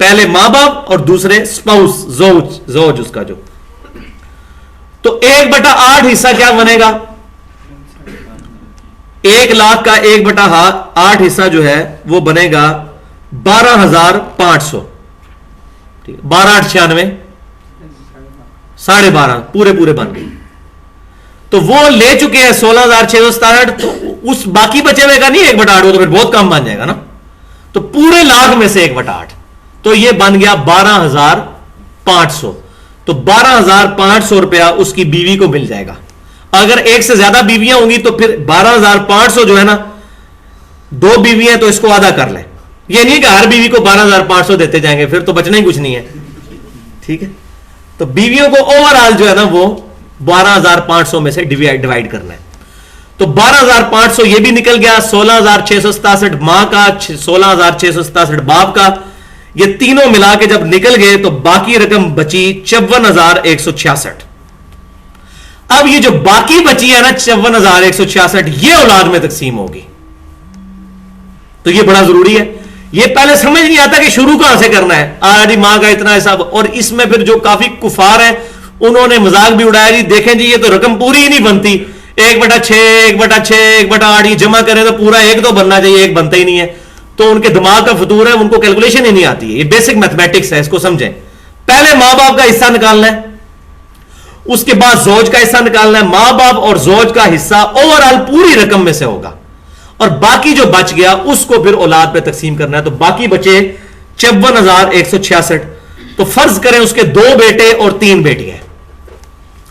[SPEAKER 1] پہلے ماں باپ اور دوسرے اسپاؤس زوج اس کا جو. تو 1/8 حصہ کیا بنے گا؟ 1,00,000 کا 1/8 حصہ جو ہے وہ بنے گا 12,500. 12,896 12.5 پورے بن گئے. تو وہ لے چکے ہیں 16,667. تو اس باقی بچے ہوئے کا نہیں 1/8, وہ تو پھر بہت کم بن جائے گا نا. تو پورے لاکھ میں سے 1/8 تو یہ بن گیا 12,500. تو 12,500 روپیہ اس کی بیوی کو مل جائے گا. اگر ایک سے زیادہ بیویاں ہوں گی تو پھر 12,500 جو ہے نا, 2 بیویاں تو اس کو آدھا کر لیں. یہ نہیں کہ ہر بیوی کو 12,500 دیتے جائیں گے, پھر تو بچنا ہی کچھ نہیں ہے. ٹھیک ہے, تو بیویوں کو اوور آل جو ہے نا وہ 12,500 میں سے ڈیوائڈ کرنا ہے. تو 12,500 یہ بھی نکل گیا, 16,667 ماں کا, 16,667 باپ کا, یہ تینوں ملا کے جب نکل گئے تو باقی رقم بچی 54,166. اب یہ جو باقی بچی ہے نا 54,166 یہ اولاد میں تقسیم ہوگی. تو یہ بڑا ضروری ہے, یہ پہلے سمجھ نہیں آتا کہ شروع کہاں سے کرنا ہے. آج ماں کا اتنا حساب, اور اس میں پھر جو کافی کفار ہیں انہوں نے مذاق بھی اڑایا, جی دیکھیں جی یہ تو رقم پوری ہی نہیں بنتی, 1/6 1/6 1/8 یہ جمع کریں تو پورا 1 تو بننا چاہیے, 1 بنتا ہی نہیں ہے. تو ان کے دماغ کا فطور ہے, ان کو کیلکولیشن ہی نہیں آتی ہے. یہ بیسک میتھمیٹکس ہے, اس کو سمجھیں. پہلے ماں باپ کا حصہ نکالنا ہے, اس کے بعد زوج کا حصہ نکالنا ہے. ماں باپ اور زوج کا حصہ اوور آل پوری رقم میں سے ہوگا, اور باقی جو بچ گیا اس کو پھر اولاد پہ تقسیم کرنا ہے. تو باقی بچے 54,166. تو فرض کریں اس کے 2 بیٹے اور 3 بیٹیاں.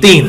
[SPEAKER 1] 3।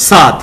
[SPEAKER 1] 7।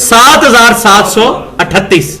[SPEAKER 1] 7,738,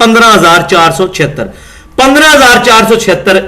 [SPEAKER 1] 15,476, 15,476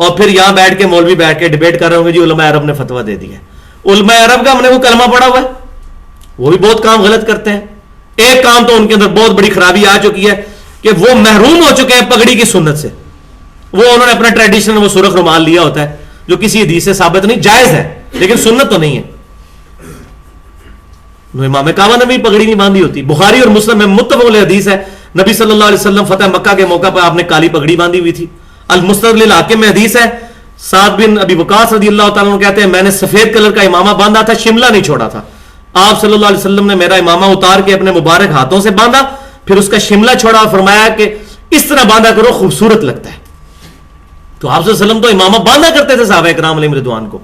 [SPEAKER 1] اور پھر یہاں بیٹھ کے مولوی بیٹھ کے ڈیبیٹ کر رہے ہوں گے جی علماء عرب نے فتویٰ دے دیا ہے. علماء عرب کا ہم نے وہ کلمہ پڑھا ہوا ہے, وہ بھی بہت کام غلط کرتے ہیں. ایک کام تو ان کے اندر بہت بڑی خرابی آ چکی ہے کہ وہ محروم ہو چکے ہیں پگڑی کی سنت سے. وہ انہوں نے اپنا ٹریڈیشنل وہ سرخ رومال لیا ہوتا ہے جو کسی حدیث سے ثابت نہیں, جائز ہے لیکن سنت تو نہیں ہے. امام کعبہ نے بھی پگڑی نہیں باندھی ہوتی. بخاری اور مسلم میں متفق علیہ حدیث ہے, نبی صلی اللہ علیہ وسلم فتح مکہ کے موقع پر آپ نے کالی پگڑی باندھی ہوئی تھی. المستدرک للحاکم میں حدیث ہے, سعد بن ابی وقاص رضی اللہ تعالیٰ عنہ کہتے ہیں میں نے سفید کلر کا امامہ باندھا تھا, شملہ نہیں چھوڑا تھا. آپ صلی اللہ علیہ وسلم نے میرا امامہ اتار کے اپنے مبارک ہاتھوں سے باندھا, پھر اس کا شملہ چھوڑا اور فرمایا کہ اس طرح باندھا کرو خوبصورت لگتا ہے. تو آپ صلی اللہ علیہ وسلم تو امامہ باندھا کرتے تھے صحابہ کرام علیہم رضوان کو.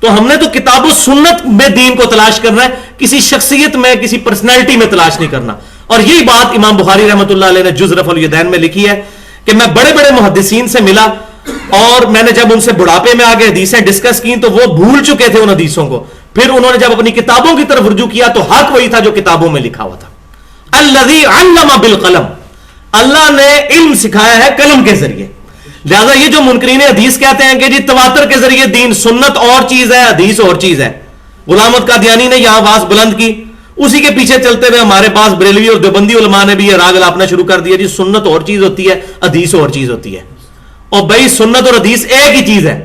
[SPEAKER 1] تو ہم نے تو کتاب و سنت میں دین کو تلاش کرنا ہے, کسی شخصیت میں کسی پرسنالٹی میں تلاش نہیں کرنا. اور یہی بات امام بخاری رحمۃ اللہ علیہ نے جز رفع الیدین میں لکھی ہے کہ میں بڑے بڑے محدثین سے ملا اور میں نے جب ان سے بڑھاپے میں آگے حدیثیں ڈسکس کی تو وہ بھول چکے تھے ان حدیثوں کو. پھر انہوں نے جب اپنی کتابوں کی طرف رجوع کیا تو حق وہی تھا جو کتابوں میں لکھا ہوا تھا. الذی علم بالقلم, اللہ نے علم سکھایا ہے قلم کے ذریعے. لہذا یہ جو منکرین حدیث کہتے ہیں کہ جی تواتر کے ذریعے دین, سنت اور چیز ہے حدیث اور چیز ہے. غلام احمد قادیانی نے یہاں آواز بلند کی, اسی کے پیچھے چلتے ہوئے ہمارے پاس بریلوی اور دیوبندی علماء نے بھی یہ راگ الاپنا شروع کر دیا جی سنت اور چیز ہوتی ہے حدیث اور چیز ہوتی ہے. اور بھائی سنت اور حدیث ایک ہی چیز ہے,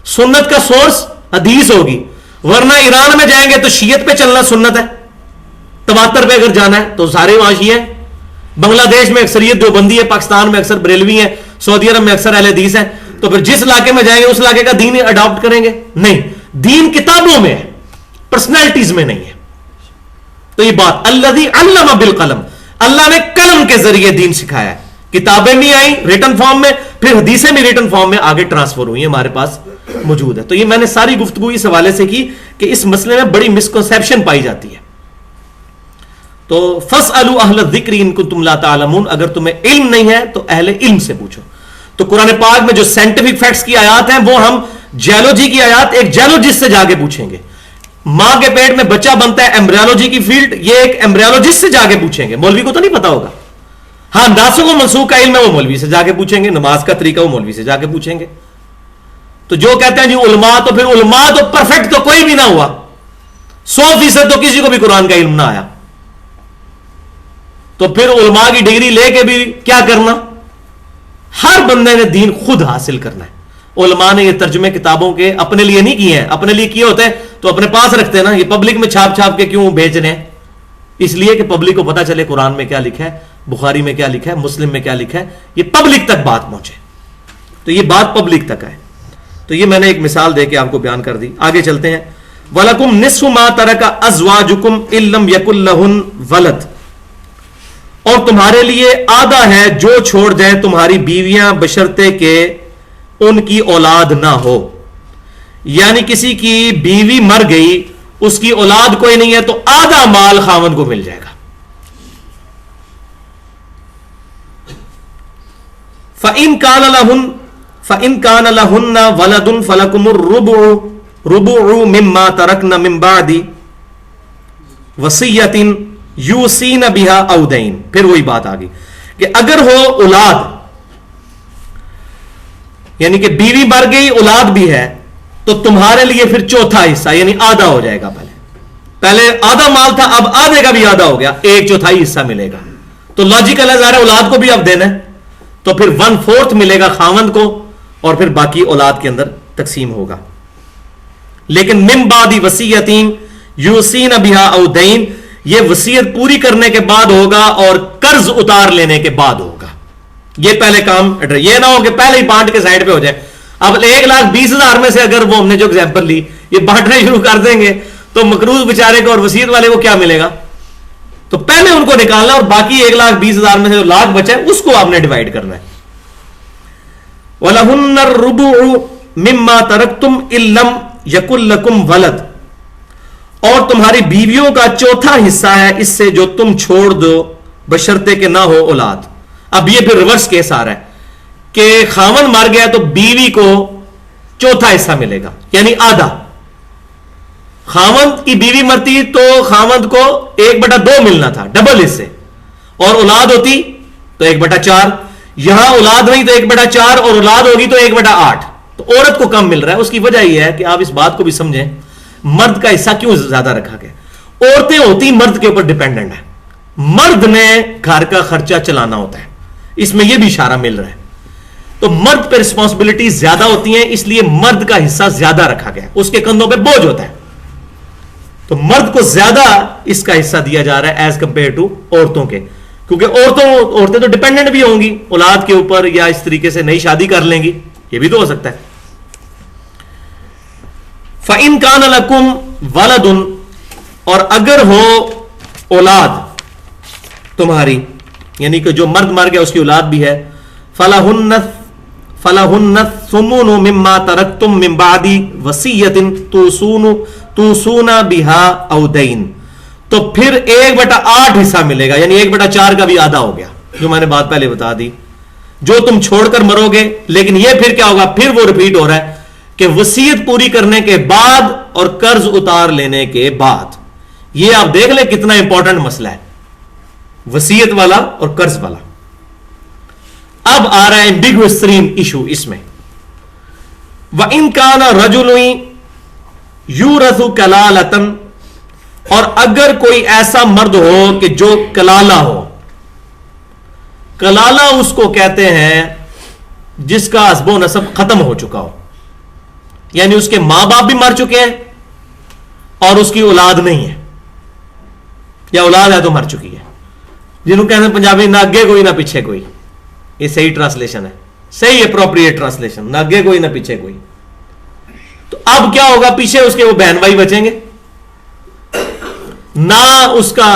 [SPEAKER 1] سنت کا سورس حدیث ہوگی, ورنہ ایران میں جائیں گے تو شیعت پہ چلنا سنت ہے, تواتر پہ اگر جانا ہے تو سارے وہاں شیعہ ہیں. بنگلہ دیش میں اکثریت دیوبندی ہے, پاکستان میں اکثر بریلوی ہیں, سعودی عرب میں اکثر اہل حدیث ہیں. تو پھر جس علاقے میں جائیں گے اس علاقے کا دین اڈاپٹ کریں گے؟ نہیں, دین کتابوں میں ہے, پرسنالٹیز میں نہیں ہے. تو یہ بات الذی علم بالقلم, اللہ نے قلم کے ذریعے دین سکھایا ہے. کتابیں بھی آئیں ریٹن فارم میں, پھر حدیثیں بھی ریٹن فارم میں آگے ٹرانسفر ہوئی ہیں, ہمارے پاس موجود ہے. تو یہ میں نے ساری گفتگو اس حوالے سے کی کہ اس مسئلے میں بڑی مسکنسیپشن پائی جاتی ہے. تو فاسألوا اہل الذکر ان کنتم لا تعلمون, اگر تمہیں علم نہیں ہے تو اہل علم سے پوچھو. تو قرآن پاک میں جو سائنٹیفک فیکٹس کی آیات ہیں وہ ہم جیولوجی کی آیات ایک جیولوجسٹ سے جا کے پوچھیں گے. ماں کے پیٹ میں بچہ بنتا ہے ایمبریولوجی کی فیلڈ, یہ ایک ایمبریولوجسٹ سے جا کے پوچھیں گے, مولوی کو تو نہیں پتا ہوگا. ہاں ناسخ و منسوخ کا علم ہے وہ مولوی سے جا کے پوچھیں گے, نماز کا طریقہ وہ مولوی سے جا کے پوچھیں گے. تو جو کہتے ہیں جی علماء, تو پھر علماء تو پرفیکٹ تو کوئی بھی نہ ہوا, 100% تو کسی کو بھی قرآن کا علم نہ آیا. تو پھر علماء کی ڈگری لے کے بھی کیا کرنا؟ ہر بندے نے دین خود حاصل کرنا ہے. علماء نے یہ ترجمے کتابوں کے اپنے لیے نہیں کیے ہیں, اپنے لیے کیے ہوتے ہیں تو اپنے پاس رکھتے ہیں نا. یہ پبلک میں چھاپ چھاپ کے کیوں بھیج رہے ہیں؟ اس لیے کہ پبلک کو پتا چلے قرآن میں کیا لکھا ہے, بخاری میں کیا لکھا ہے, مسلم میں کیا لکھا ہے, یہ پبلک تک بات پہنچے. تو یہ بات پبلک تک آئے. تو یہ میں نے ایک مثال دے کے آپ کو بیان کر دی. آگے چلتے ہیں. وَلَكُمْ نِصْفُ مَا تَرَكَ أَزْوَاجُكُمْ إِن لَّمْ يَكُن لَّهُنَّ وَلَدٌ, اور تمہارے لیے آدھا ہے جو چھوڑ جائیں تمہاری بیویاں بشرطے کہ ان کی اولاد نہ ہو. یعنی کسی کی بیوی مر گئی, اس کی اولاد کوئی نہیں ہے, تو آدھا مال خاوند کو مل جائے گا. فَإِن كَانَ لَهُنَّ وَلَدٌ فَلَكُمُ الرُّبُعُ مِمَّا تَرَكْنَ مِن بَعْدِ وَصِيَّةٍ یوسین بہا او دین. پھر وہی بات آ گئی کہ اگر ہو اولاد, یعنی کہ بیوی مر گئی اولاد بھی ہے, تو تمہارے لیے پھر چوتھا حصہ یعنی آدھا ہو جائے گا. پہلے آدھا مال تھا, اب آدھے کا بھی آدھا ہو گیا, 1/4 حصہ ملے گا. تو لاجیکل ہے, ظاہر اولاد کو بھی اب دینا ہے, تو پھر 1/4 ملے گا خاوند کو, اور پھر باقی اولاد کے اندر تقسیم ہوگا. لیکن من بعد وصیۃ یوسین بہا او دین, یہ وصیت پوری کرنے کے بعد ہوگا اور قرض اتار لینے کے بعد ہوگا. یہ پہلے کام, یہ نہ ہو کہ پہلے ہی بانٹ کے سائڈ پہ ہو جائے. اب 1,20,000 میں سے اگر وہ ہم نے جو ایگزامپل لی یہ بانٹنا شروع کر دیں گے تو مقروض بیچارے کو اور وصیت والے کو کیا ملے گا؟ تو پہلے ان کو نکالنا اور باقی 1,20,000 میں سے جو لاکھ بچا ہے اس کو آپ نے ڈیوائڈ کرنا ہے. وَلَهُنَّ الرُّبُعُ مِمَّا تَرَكْتُمْ إِن لَّمْ يَكُن لَّكُمْ وَلَدٌ, اور تمہاری بیویوں کا چوتھا حصہ ہے اس سے جو تم چھوڑ دو بشرطے کہ نہ ہو اولاد. اب یہ پھر ریورس کیس آ رہا ہے کہ خاوند مر گیا تو بیوی کو چوتھا حصہ ملے گا, یعنی آدھا. خاوند کی بیوی مرتی تو خاوند کو 1/2 ملنا تھا, ڈبل حصے, اور اولاد ہوتی تو 1/4. یہاں اولاد نہیں تو 1/4, اور اولاد ہوگی تو 1/8. تو عورت کو کم مل رہا ہے. اس کی وجہ یہ ہے کہ آپ اس بات کو بھی سمجھیں, مرد کا حصہ کیوں زیادہ رکھا گیا. عورتیں ہوتی مرد کے اوپر ڈیپینڈنٹ ہیں, مرد نے گھر کا خرچہ چلانا ہوتا ہے, اس میں یہ بھی اشارہ مل رہا ہے. تو مرد پہ رسپانسبلٹی زیادہ ہوتی ہیں, اس لیے مرد کا حصہ زیادہ رکھا گیا, اس کے کندھوں پہ بوجھ ہوتا ہے. تو مرد کو زیادہ اس کا حصہ دیا جا رہا ہے ایز کمپیئر ٹو عورتوں کے, کیونکہ عورتیں تو ڈیپینڈنٹ بھی ہوں گی اولاد کے اوپر, یا اس طریقے سے نئی شادی کر لیں گی, یہ بھی تو ہو سکتا ہے. فَإِن كَانَ لَكُمْ وَلَدٌ, اور اگر ہو اولاد تمہاری, یعنی کہ جو مرد مر گیا اس کی اولاد بھی ہے, فَلَهُنَّ الثُّمُنُ مِمَّا تَرَكْتُم مِّن بَعْدِ وَصِيَّةٍ تُوصُونَ بِهَا أَوْ دَيْنٍ, تو پھر 1/8 حصہ ملے گا, یعنی 1/4 کا بھی آدھا ہو گیا, جو میں نے بات پہلے بتا دی. جو تم چھوڑ کر مرو گے, لیکن یہ پھر کیا ہوگا, پھر وہ ریپیٹ ہو رہا ہے کہ وصیت پوری کرنے کے بعد اور قرض اتار لینے کے بعد. یہ آپ دیکھ لیں کتنا امپورٹنٹ مسئلہ ہے, وصیت والا اور قرض والا. اب آ رہا ہے ایمبیگوس ترین ایشو اس میں. وَإِن كَانَ رَجُلٌ يُورَثُ كَلَالَةً, اور اگر کوئی ایسا مرد ہو کہ جو کلالہ ہو. کلالہ اس کو کہتے ہیں جس کا حسب و نسب ختم ہو چکا ہو, یعنی اس کے ماں باپ بھی مر چکے ہیں اور اس کی اولاد نہیں ہے, یا اولاد ہے تو مر چکی ہے, جنہوں کہتے ہیں پنجابی نہ اگے کوئی نہ پیچھے کوئی. یہ صحیح ٹرانسلیشن ہے, صحیح اپروپریٹ ٹرانسلیشن, نہ اگے کوئی نہ پیچھے کوئی. تو اب کیا ہوگا, پیچھے اس کے وہ بہن بھائی بچیں گے, نہ اس کا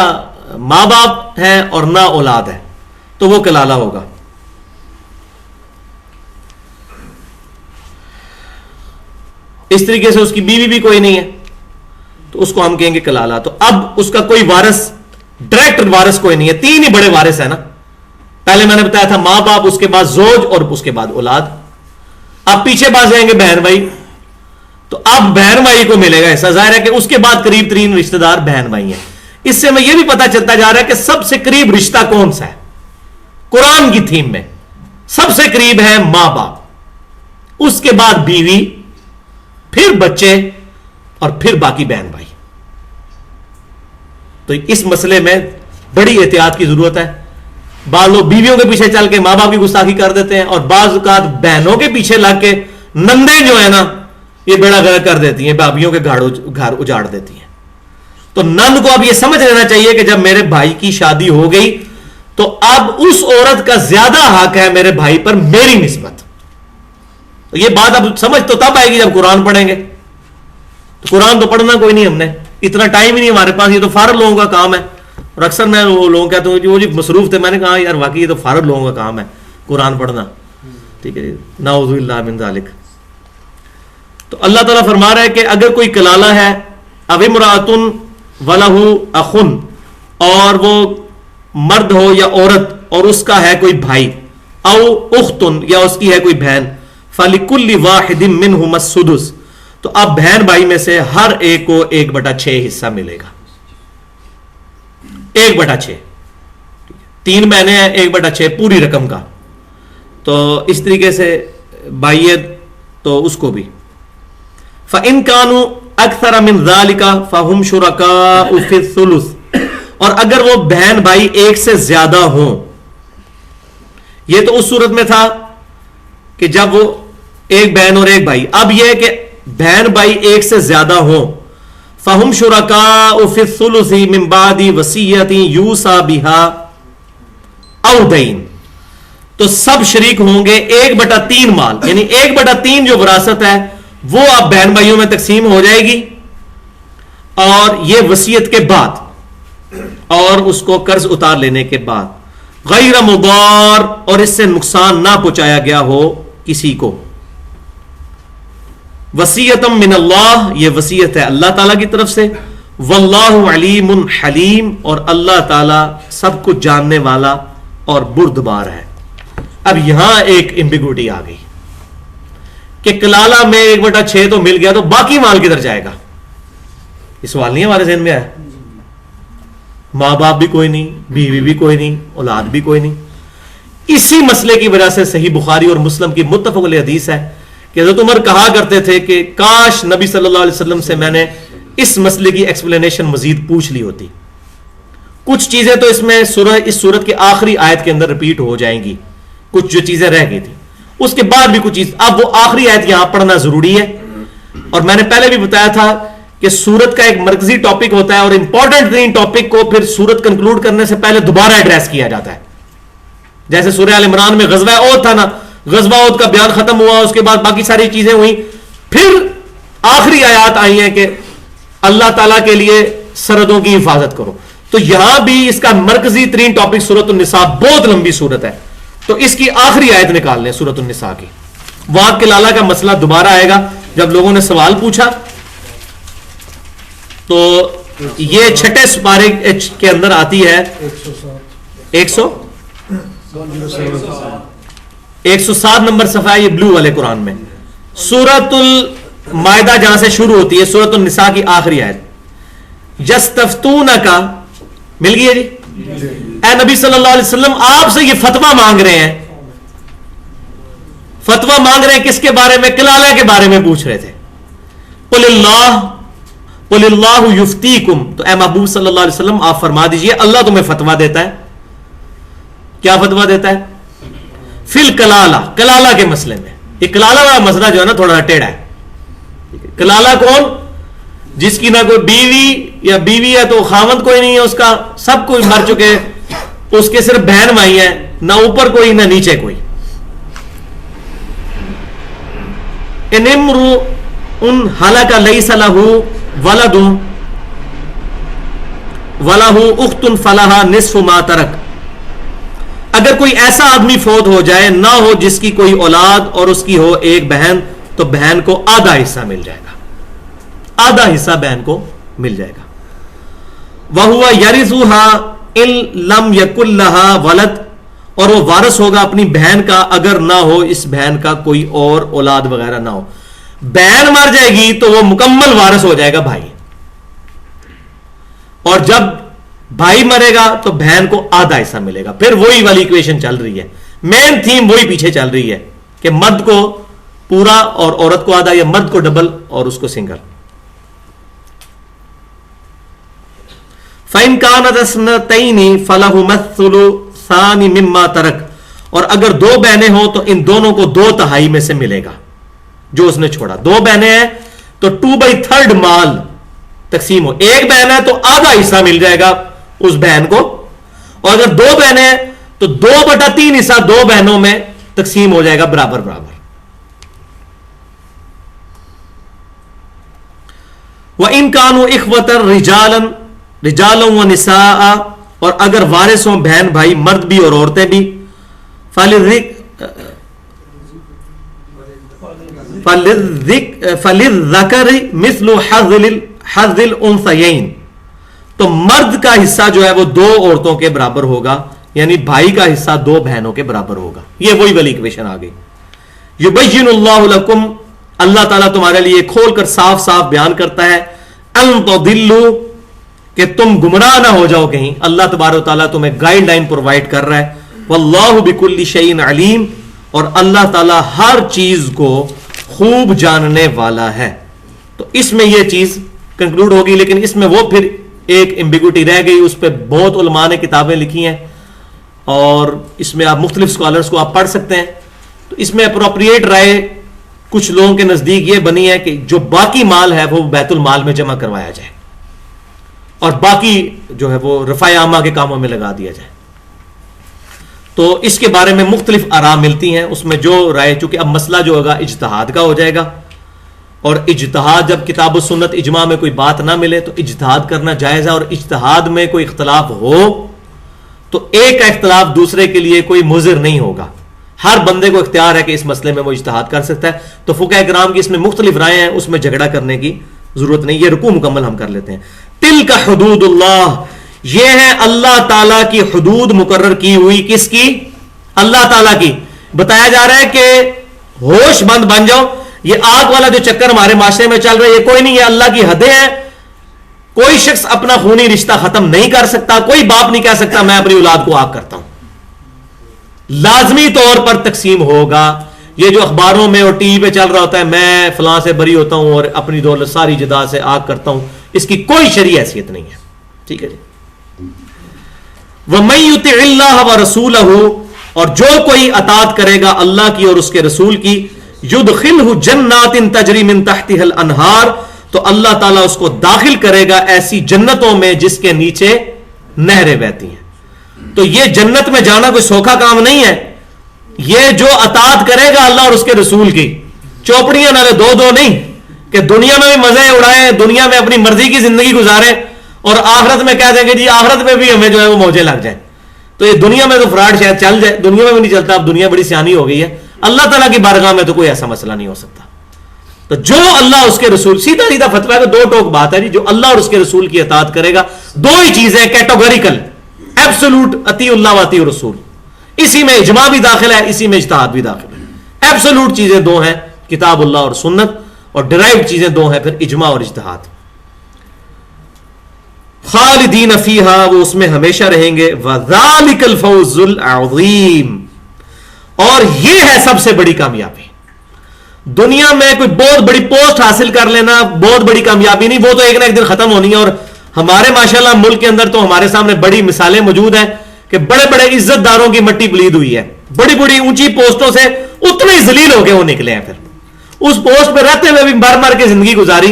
[SPEAKER 1] ماں باپ ہے اور نہ اولاد ہے, تو وہ کلالہ ہوگا. اس طریقے سے اس کی بیوی بھی کوئی نہیں ہے, تو اس کو ہم کہیں گے کلالہ. تو اب اس کا کوئی وارث, ڈائریکٹ وارث کوئی نہیں ہے. 3 ہی بڑے وارث ہیں نا, پہلے میں نے بتایا تھا ماں باپ, اس کے بعد زوج, اور اس کے بعد اولاد. اب پیچھے پاس جائیں گے بہن بھائی, تو اب بہن بھائی کو ملے گا ایسا. ظاہر ہے کہ اس کے بعد قریب ترین رشتہ دار بہن بھائی ہیں. اس سے میں یہ بھی پتا چلتا جا رہا ہے کہ سب سے قریب رشتہ کون سا ہے قرآن کی تھیم میں. سب سے قریب ہے ماں باپ, اس کے بعد بیوی, پھر بچے, اور پھر باقی بہن بھائی. تو اس مسئلے میں بڑی احتیاط کی ضرورت ہے. بعض لوگ بیویوں کے پیچھے چل کے ماں باپ کی گستاخی کر دیتے ہیں, اور بعض اوقات بہنوں کے پیچھے لگ کے نندیں جو ہے نا یہ بیڑا گرک کر دیتی ہیں, بھابھیوں کے گھر اجاڑ دیتی ہیں. تو نند کو اب یہ سمجھ لینا چاہیے کہ جب میرے بھائی کی شادی ہو گئی تو اب اس عورت کا زیادہ حق ہے میرے بھائی پر میری نسبت. تو یہ بات اب سمجھ تو تب آئے گی جب قرآن پڑھیں گے. تو قرآن تو پڑھنا کوئی نہیں, ہم نے اتنا ٹائم ہی نہیں ہمارے پاس, یہ تو فارغ لوگوں کا کام ہے. اور اکثر میں وہ لوگوں کہتا ہوں وہ جی مصروف تھے, میں نے کہا یار واقعی یہ تو فارغ لوگوں کا کام ہے قرآن پڑھنا. ٹھیک ہے, نعوذ باللہ من ذالک. تو اللہ تعالیٰ فرما رہا ہے کہ اگر کوئی کلالہ ہے, او امرأۃ ولہ اخ, اور وہ مرد ہو یا عورت اور اس کا ہے کوئی بھائی, او اخت, یا اس کی ہے کوئی بہن, فلکل واحد منہما السدس, تو اب بہن بھائی میں سے ہر ایک کو 1/6 حصہ ملے گا. 1/6, 3 بہنیں ہیں, 1/6 پوری رقم کا. تو اس طریقے سے بھائیت تو اس کو بھی. فَإِن كَانُوا أَكْثَرَ مِنْ ذَلِكَ فَهُمْ شُرَكَاءُ فِي الثُّلُثِ, اور اگر وہ بہن بھائی ایک سے زیادہ ہوں. یہ تو اس صورت میں تھا کہ جب وہ ایک بہن اور ایک بھائی. اب یہ کہ بہن بھائی ایک سے زیادہ ہوں, فَهُمْ شُرَكَاءُ فِي الثُّلُثِ مِنْ بَعْدِ وَصِيَّةٍ يُوصَى بِهَا أَوْ دَيْنٍ, تو سب شریک ہوں گے 1/3 مال, یعنی 1/3 جو وراثت ہے وہ اب بہن بھائیوں میں تقسیم ہو جائے گی, اور یہ وصیت کے بعد اور اس کو قرض اتار لینے کے بعد, غیر مضار, اور اس سے نقصان نہ پہنچایا گیا ہو کسی کو. وصیتم من اللہ, یہ وصیت ہے اللہ تعالیٰ کی طرف سے. واللہ علیم حلیم, اور اللہ تعالیٰ سب کچھ جاننے والا اور بردبار ہے. اب یہاں ایک ایمبیگوٹی آ گئی کہ کلالہ میں 1/6 تو مل گیا, تو باقی مال کدھر جائے گا؟ یہ سوال نہیں ہمارے ذہن میں آیا. ماں باپ بھی کوئی نہیں, بیوی بھی کوئی نہیں, اولاد بھی کوئی نہیں. اسی مسئلے کی وجہ سے صحیح بخاری اور مسلم کی متفق علیہ حدیث ہے کہ حضرت عمر کہا کرتے تھے کہ کاش نبی صلی اللہ علیہ وسلم سے میں نے اس مسئلے کی ایکسپلینیشن مزید پوچھ لی ہوتی. کچھ چیزیں تو اس سورت کی آخری آیت کے اندر ریپیٹ ہو جائیں گی, کچھ جو چیزیں رہ گئی تھی اس کے بعد بھی کچھ چیز, اب وہ آخری آیت یہاں پڑھنا ضروری ہے. اور میں نے پہلے بھی بتایا تھا کہ سورت کا ایک مرکزی ٹاپک ہوتا ہے اور امپورٹنٹ ترین ٹاپک کو پھر سورت کنکلوڈ کرنے سے پہلے دوبارہ ایڈریس کیا جاتا ہے. جیسے سورہ آل عمران میں غزوہ احد تھا نا, غزوہ احد کا بیان ختم ہوا, اس کے بعد باقی ساری چیزیں ہوئی, پھر آخری آیات آئی ہیں کہ اللہ تعالیٰ کے لیے سرحدوں کی حفاظت کرو. تو یہاں بھی اس کا مرکزی ترین ٹاپک سورۃ النساء, بہت لمبی سورت ہے, تو اس کی آخری آیت نکال لیں سورۃ النساء کی. وہاں کلالہ کا مسئلہ دوبارہ آئے گا جب لوگوں نے سوال پوچھا. تو یہ چھٹے سپارے کے اندر آتی ہے 107 نمبر صفحہ, یہ بلو والے قرآن میں سورۃ المائدہ جہاں سے شروع ہوتی ہے سورۃ النساء کی آخری آیت. یستفتونک, مل گئی ہے جی. اے نبی صلی اللہ علیہ وسلم آپ سے یہ فتویٰ مانگ رہے ہیں. فتویٰ مانگ رہے ہیں کس کے بارے میں؟ کلالہ کے بارے میں پوچھ رہے تھے. قل اللہ یفتیکم, تو اے محبوب صلی اللہ علیہ وسلم آپ فرما دیجئے اللہ تمہیں فتویٰ دیتا ہے. کیا فتویٰ دیتا ہے؟ فی الکلالہ, کلالہ کے مسئلے میں. یہ کلالہ والا مسئلہ جو ہے نا تھوڑا ٹیڑھا ہے. کلالہ کون؟ جس کی نہ کوئی بیوی, یا بیوی ہے تو خاوند کوئی نہیں ہے اس کا, سب کوئی مر چکے, اس کے صرف بہن بھائی ہیں, نہ اوپر کوئی نہ نیچے کوئی. ان امرؤ ہلک لیس لہ ولد ولہ اخت فلہا نصف ما ترک, اگر کوئی ایسا آدمی فوت ہو جائے نہ ہو جس کی کوئی اولاد اور اس کی ہو ایک بہن, تو بہن کو آدھا حصہ مل جائے گا, آدھا حصہ بہن کو مل جائے گا. وَهُوَ يَرِثُهَا إِن لَمْ يَكُنْ لَهَا وَلَدٌ, اور وہ وارث ہوگا اپنی بہن کا اگر نہ ہو اس بہن کا کوئی اور اولاد وغیرہ نہ ہو. بہن مر جائے گی تو وہ مکمل وارث ہو جائے گا بھائی, اور جب بھائی مرے گا تو بہن کو آدھا حصہ ملے گا. پھر وہی والی ایکویشن چل رہی ہے, مین تھیم وہی پیچھے چل رہی ہے کہ مرد کو پورا اور عورت کو آدھا, یا مرد کو ڈبل اور اس کو سنگل. فَإِنْ كَانَتْ اثْنَتَيْنِ فَلَهُمَا الثُّلُثَانِ مِمَّا تَرَكَ, اور اگر دو بہنیں ہوں تو ان دونوں کو 2/3 میں سے ملے گا جو اس نے چھوڑا. دو بہنیں ہیں تو 2/3 مال تقسیم ہو. ایک بہن ہے تو آدھا حصہ مل جائے گا اس بہن کو, اور اگر دو بہنیں ہیں تو 2/3 حصہ دو بہنوں میں تقسیم ہو جائے گا برابر برابر. وَإِنْ كَانُوا إِخْوَةً رِجَالًا وَنِسَاءً, اور اگر وارث ہوں بہن بھائی مرد بھی اور عورتیں بھی, فَلِلذَّكَرِ مِثْلُ حَظِّ الْأُنْثَيَيْنِ, تو مرد کا حصہ جو ہے وہ 2 عورتوں کے برابر ہوگا, یعنی بھائی کا حصہ 2 بہنوں کے برابر ہوگا. یہ وہی والی ایکویشن آ گئی. یبین اللہ لکم, اللہ تعالیٰ تمہارے لیے کھول کر صاف صاف بیان کرتا ہے, ان تضلوا, کہ تم گمراہ نہ ہو جاؤ کہیں. اللہ تبارک و تعالیٰ تمہیں گائیڈ لائن پرووائڈ کر رہا ہے. واللہ بکل شیء علیم, اور اللہ تعالیٰ ہر چیز کو خوب جاننے والا ہے. تو اس میں یہ چیز کنکلوڈ ہوگی, لیکن اس میں وہ پھر ایک ایمبیگوٹی رہ گئی, اس پہ بہت علماء نے کتابیں لکھی ہیں, اور اس میں آپ مختلف اسکالرس کو آپ پڑھ سکتے ہیں. تو اس میں اپروپریٹ رائے کچھ لوگوں کے نزدیک یہ بنی ہے کہ جو باقی مال ہے وہ بیت المال میں جمع کروایا جائے, اور باقی جو ہے وہ رفع عامہ کے کاموں میں لگا دیا جائے. تو اس کے بارے میں مختلف آراء ملتی ہیں. اس میں جو رائے, چونکہ اب مسئلہ جو ہوگا اجتہاد کا ہو جائے گا, اور اجتہاد جب کتاب و سنت اجماع میں کوئی بات نہ ملے تو اجتہاد کرنا جائز ہے. اور اجتہاد میں کوئی اختلاف ہو تو ایک کا اختلاف دوسرے کے لیے کوئی مضر نہیں ہوگا. ہر بندے کو اختیار ہے کہ اس مسئلے میں وہ اجتہاد کر سکتا ہے. تو فقہاء کرام کی اس میں مختلف رائے ہیں, اس میں جھگڑا کرنے کی ضرورت نہیں. یہ رکوع مکمل ہم کر لیتے ہیں. تلک حدود اللہ, یہ ہے اللہ تعالیٰ کی حدود مقرر کی ہوئی. کس کی؟ اللہ تعالیٰ کی. بتایا جا رہا ہے کہ ہوش مند بن جاؤ, یہ آگ والا جو چکر ہمارے معاشرے میں چل رہا ہے یہ کوئی نہیں, یہ اللہ کی حدیں ہیں. کوئی شخص اپنا خونی رشتہ ختم نہیں کر سکتا. کوئی باپ نہیں کہہ سکتا میں اپنی اولاد کو آگ کرتا ہوں. لازمی طور پر تقسیم ہوگا, یہ جو اخباروں میں اور ٹی وی پہ چل رہا ہوتا ہے میں فلاں سے بری ہوتا ہوں اور اپنی دولت ساری جائیداد سے آگ کرتا ہوں، اس کی کوئی شرعی حیثیت نہیں ہے. ٹھیک ہے جی. وَمَن يُطِعِ اللَّهَ وَرَسُولَهُ، اور جو کوئی اطاعت کرے گا اللہ کی اور اس کے رسول کی، يُدْخِلْهُ جَنَّاتٍ تَجْرِي مِن تَحْتِهَا الْأَنْهَارُ، تو اللہ تعالیٰ اس کو داخل کرے گا ایسی جنتوں میں جس کے نیچے نہریں بہتی ہیں. تو یہ جنت میں جانا کوئی سوکھا کام نہیں ہے. یہ جو اطاعت کرے گا اللہ اور اس کے رسول کی، چوپڑیاں نہ دو نہیں کہ دنیا میں بھی مزے اڑائیں، دنیا میں اپنی مرضی کی زندگی گزاریں اور آخرت میں کہہ دیں گے جی آخرت میں بھی ہمیں جو ہے وہ موجے لگ جائیں. تو یہ دنیا میں تو فراڈ شاید چل جائے، دنیا میں بھی نہیں چلتا. اب دنیا بڑی سیانی ہو گئی ہے، اللہ تعالیٰ کی بارگاہ میں تو کوئی ایسا مسئلہ نہیں ہو سکتا. تو جو اللہ اس کے رسول، سیدھا سیدھا فتویٰ ہے، دو ٹوک بات ہے جی. جو اللہ اور اس کے رسول کی اطاعت کرے گا، دو ہی چیزیں کیٹیگوریکل، ایبسولوٹ، اطیع اللہ و اطیع الرسول. اسی میں اجماع بھی داخل ہے، اسی میں اجتہاد بھی داخل ہے. ایبسولوٹ چیزیں دو ہیں، کتاب اللہ اور سنت، اور ڈرائیوڈ چیزیں دو ہیں، پھر اجماع اور اجتہاد. خالدین فیہا، وہ اس میں ہمیشہ رہیں گے. وذالک الفوز العظیم، اور یہ ہے سب سے بڑی کامیابی. دنیا میں کوئی بہت بڑی پوسٹ حاصل کر لینا بہت بڑی کامیابی نہیں، وہ تو ایک نہ ایک دن ختم ہونی ہے. اور ہمارے ماشاءاللہ ملک کے اندر تو ہمارے سامنے بڑی مثالیں موجود ہیں کہ بڑے بڑے عزت داروں کی مٹی پلید ہوئی ہے، بڑی بڑی اونچی پوسٹوں سے اتنے ذلیل ہو کے وہ نکلے ہیں، پھر اس پوسٹ پہ رہتے ہوئے بھی مر مر کے زندگی گزاری.